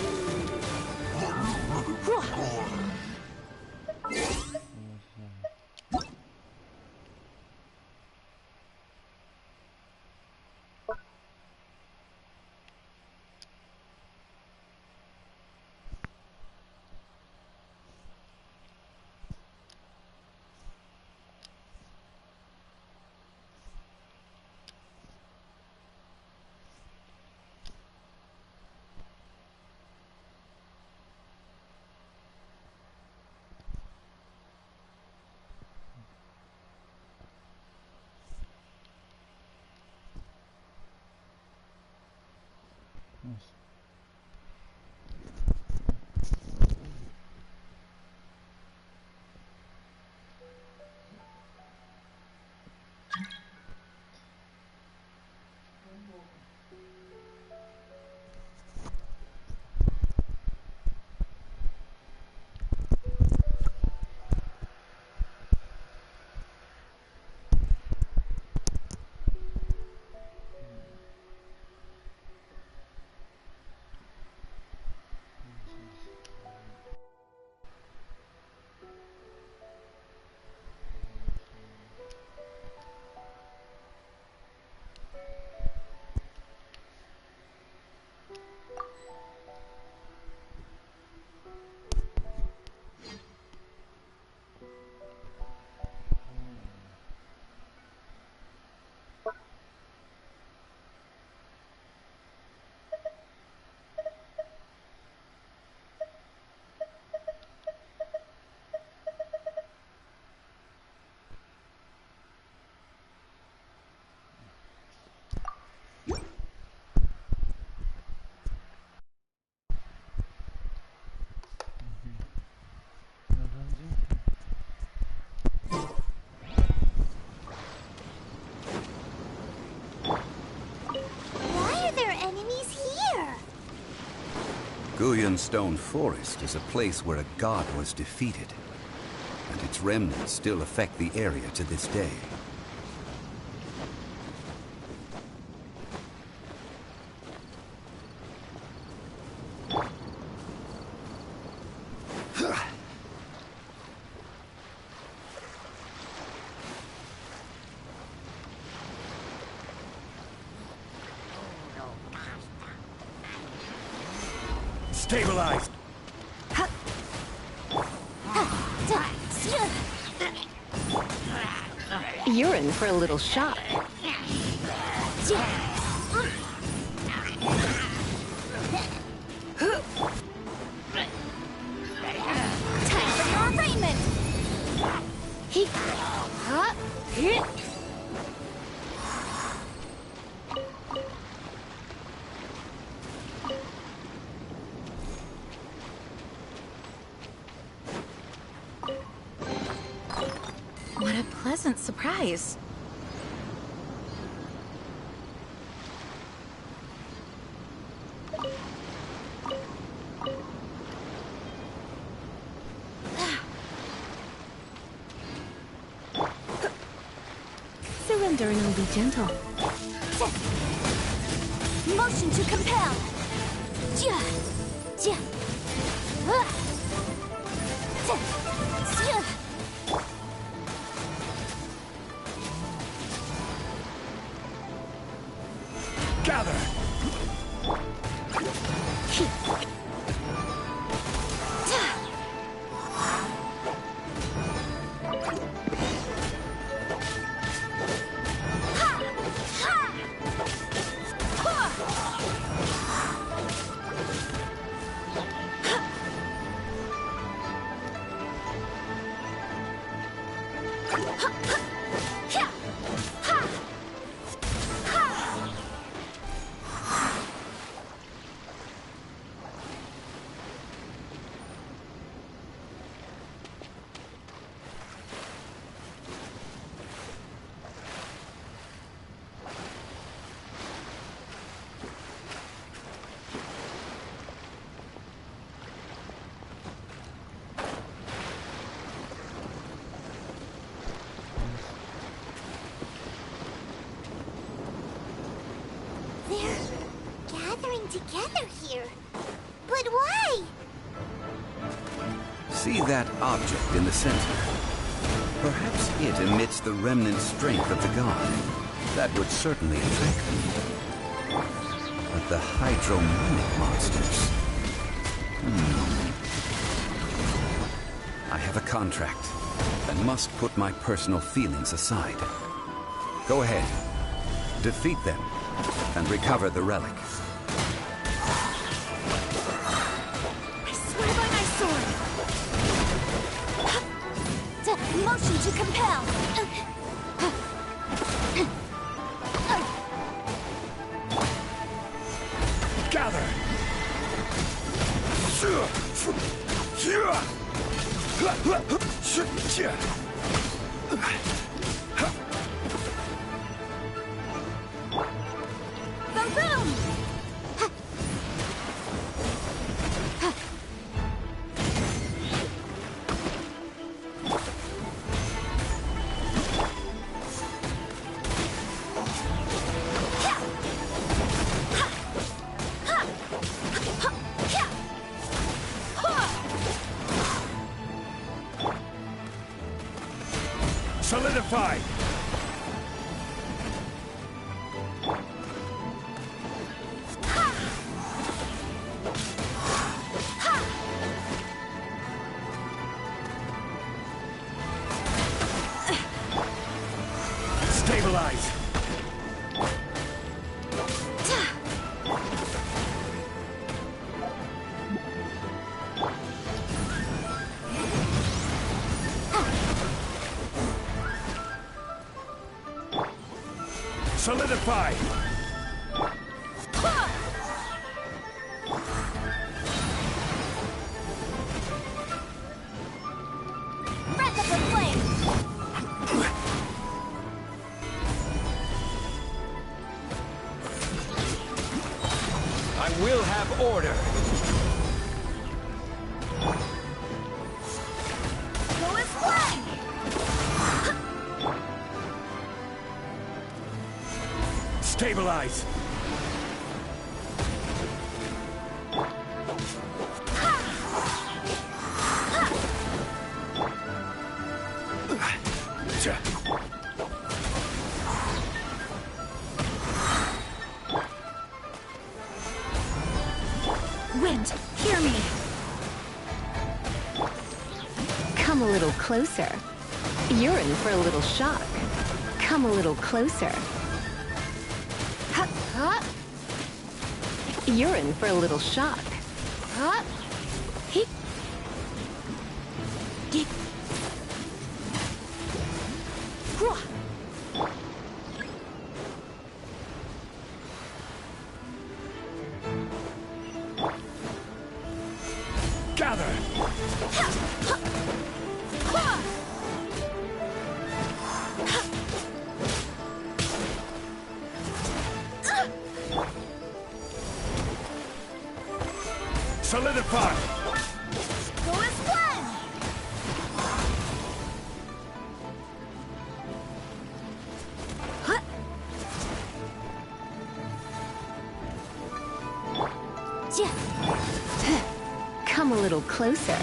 Why are there enemies here? Guyan Stone Forest is a place where a god was defeated, and its remnants still affect the area to this day. Stabilize! You're in for a little shock. Time for your arraignment! What a pleasant surprise. Surrender and I'll be gentle. Motion to compel. Gather! Together here. But why? See that object in the center? Perhaps it emits the remnant strength of the god. That would certainly affect them. But the hydromonic monsters... I have a contract and must put my personal feelings aside. Go ahead. Defeat them and recover the relic. Motion to compel. Gather! Boom, boom! Solidify! Stabilize! Solidify! Breath of the flame! I will have order. Go as flame! Stabilize! Wind, hear me! Come a little closer. You're in for a little shock. Come a little closer. You're in for a little shock. Gather! Solidify! Go as flame! Come a little closer.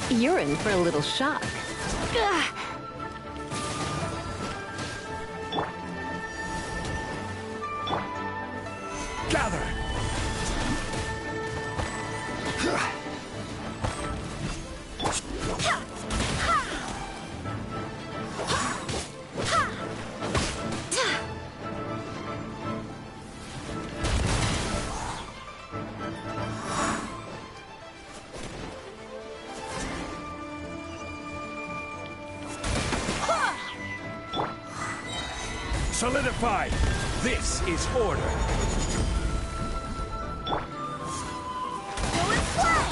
You're in for a little shock. Gather! Solidify! This is order! Go as flame!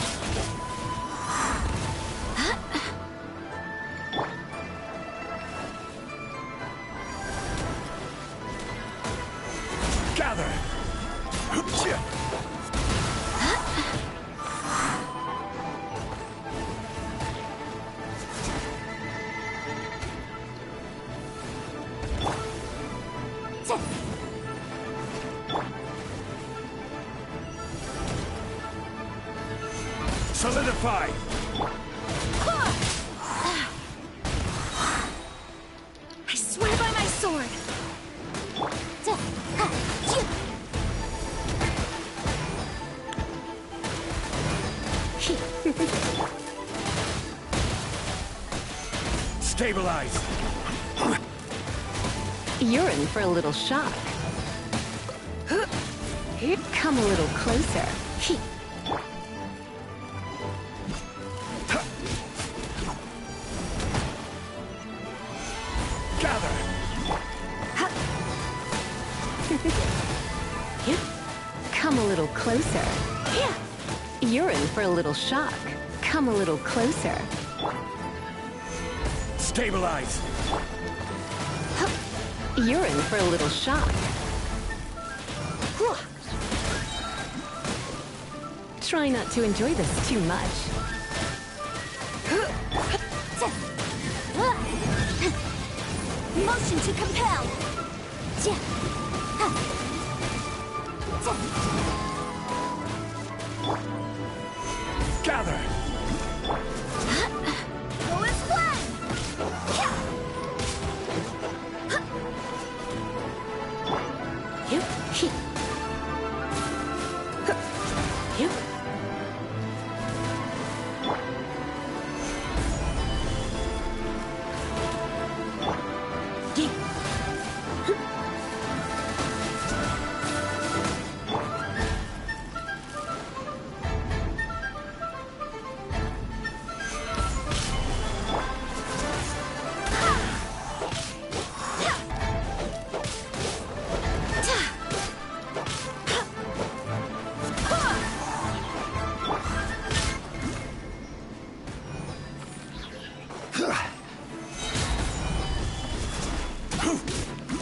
Gather! Solidify! I swear by my sword! Stabilize! You're in for a little shock. Come a little closer. Gather! Come a little closer. Yeah. You're in for a little shock. Come a little closer. Stabilize. You're in for a little shock. Try not to enjoy this too much. Motion to compel. Gather. Go as planned.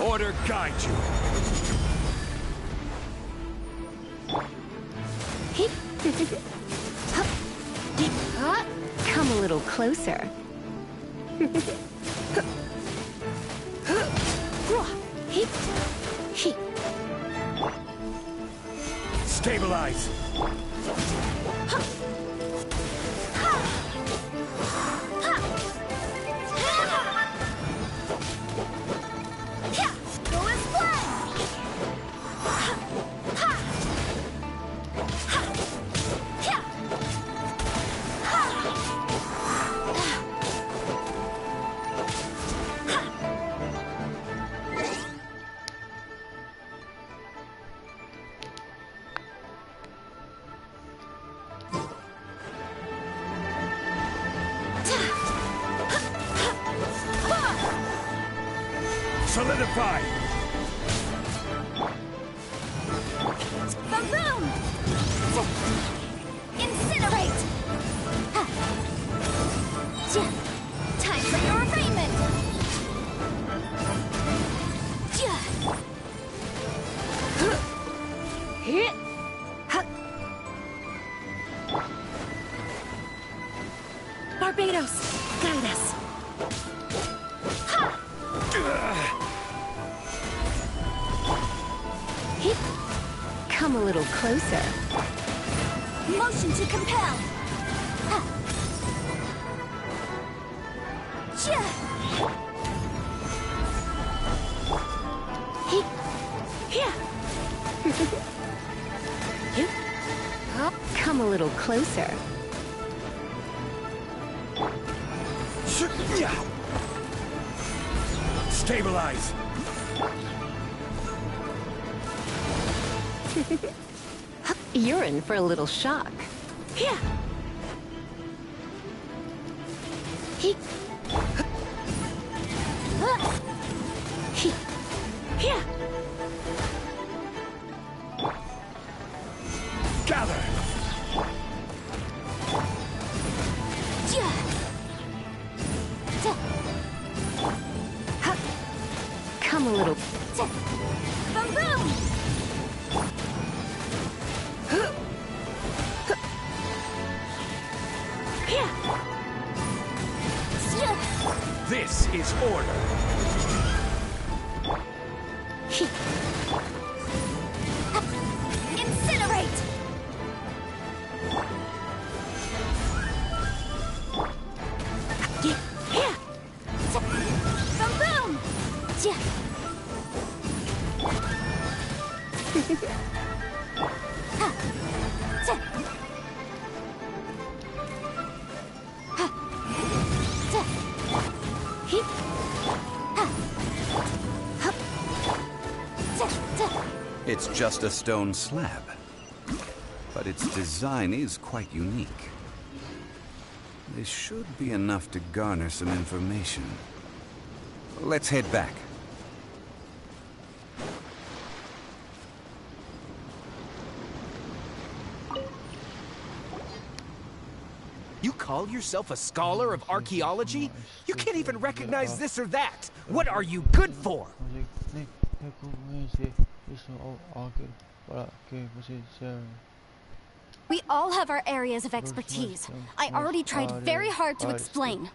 Order guide you. Come a little closer. Stabilize. Go as planned. Solidify. Boom! Incinerate! Time for your arraignment! Barbados, guide us. Come a little closer. Motion to compel! Come a little closer. Stabilize. You're in for a little shock. Gather. Come a little. Boom boom! This is order. Incinerate! Boom boom! It's just a stone slab, but its design is quite unique. This should be enough to garner some information. Let's head back. call yourself a scholar of archaeology? You can't even recognize this or that. What are you good for? We all have our areas of expertise. I already tried very hard to explain.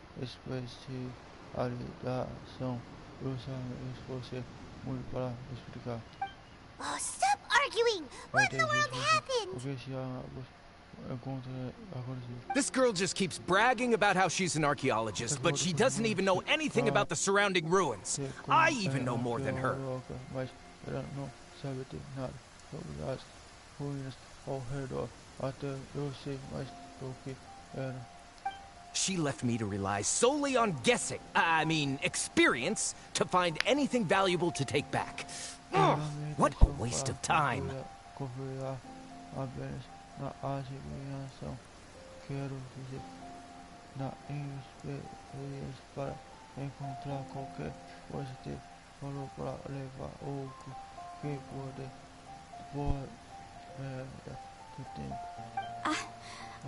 Oh, stop arguing! What in the world happened? This girl just keeps bragging about how she's an archaeologist, but she doesn't even know anything about the surrounding ruins. I even know more than her. She left me to rely solely on guessing, experience, to find anything valuable to take back. Ugh, what a waste of time.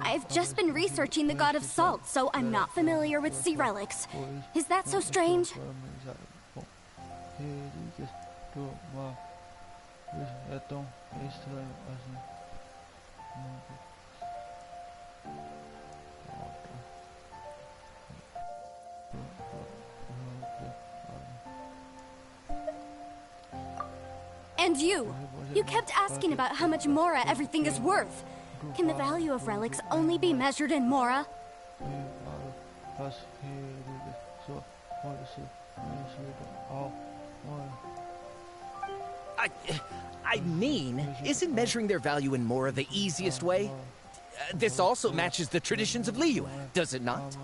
I've just been researching the god of salt, so I'm not familiar with sea relics. Is that so strange? And you kept asking about how much Mora everything is worth. Can the value of relics only be measured in Mora? Isn't measuring their value in Mora the easiest way? This also matches the traditions of Liyue, does it not?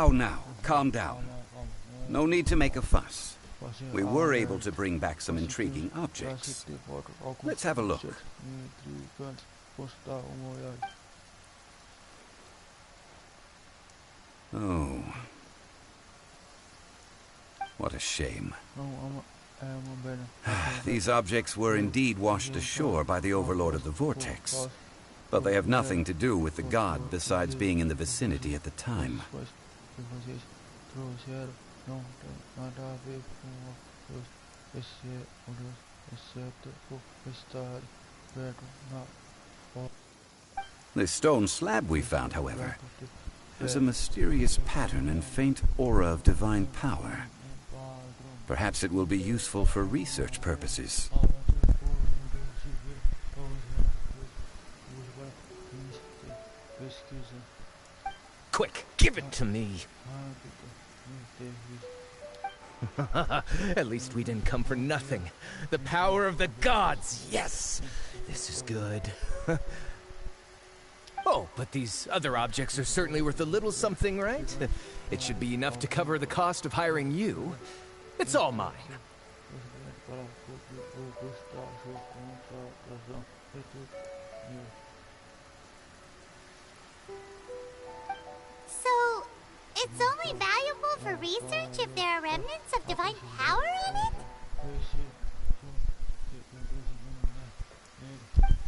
Now, calm down. No need to make a fuss. We were able to bring back some intriguing objects. Let's have a look. Oh. What a shame. These objects were indeed washed ashore by the Overlord of the Vortex, but they have nothing to do with the god besides being in the vicinity at the time. The stone slab we found, however, has a mysterious pattern and faint aura of divine power. Perhaps it will be useful for research purposes. Quick, give it to me. At least we didn't come for nothing. The power of the gods, yes! This is good. Oh, but these other objects are certainly worth a little something, right? It should be enough to cover the cost of hiring you. It's all mine. So, it's only valuable for research if there are remnants of divine power in it?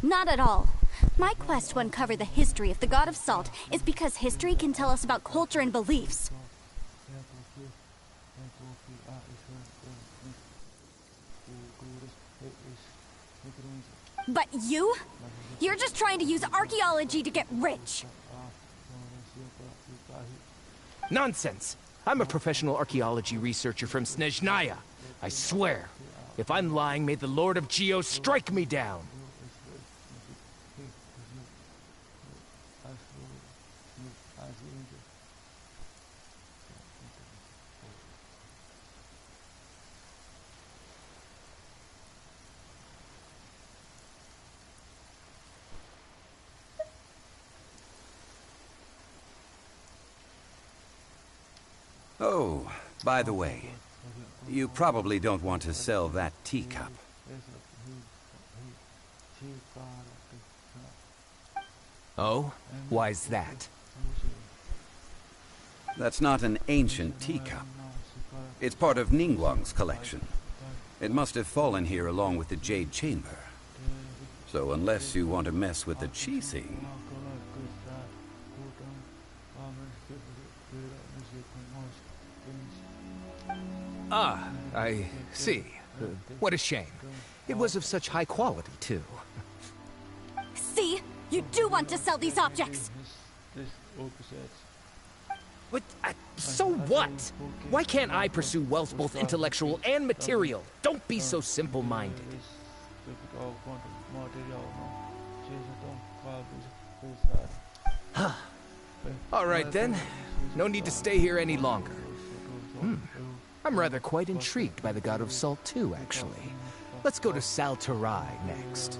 Not at all. My quest to uncover the history of the God of Salt is because history can tell us about culture and beliefs. But you're just trying to use archaeology to get rich. Nonsense! I'm a professional archaeology researcher from Snezhnaya. I swear, if I'm lying, may the Lord of Geo strike me down. Oh, by the way, You probably don't want to sell that teacup. Oh? Why's that? That's not an ancient teacup. It's part of Ningguang's collection. It must have fallen here along with the Jade Chamber. So unless you want to mess with the Qixing... Ah, I see. What a shame. It was of such high quality, too. See? You do want to sell these objects! But, so what? Why can't I pursue wealth both intellectual and material? Don't be so simple-minded. All right, then. No need to stay here any longer. I'm rather quite intrigued by the God of Salt, too, actually. Let's go to Saltarai next.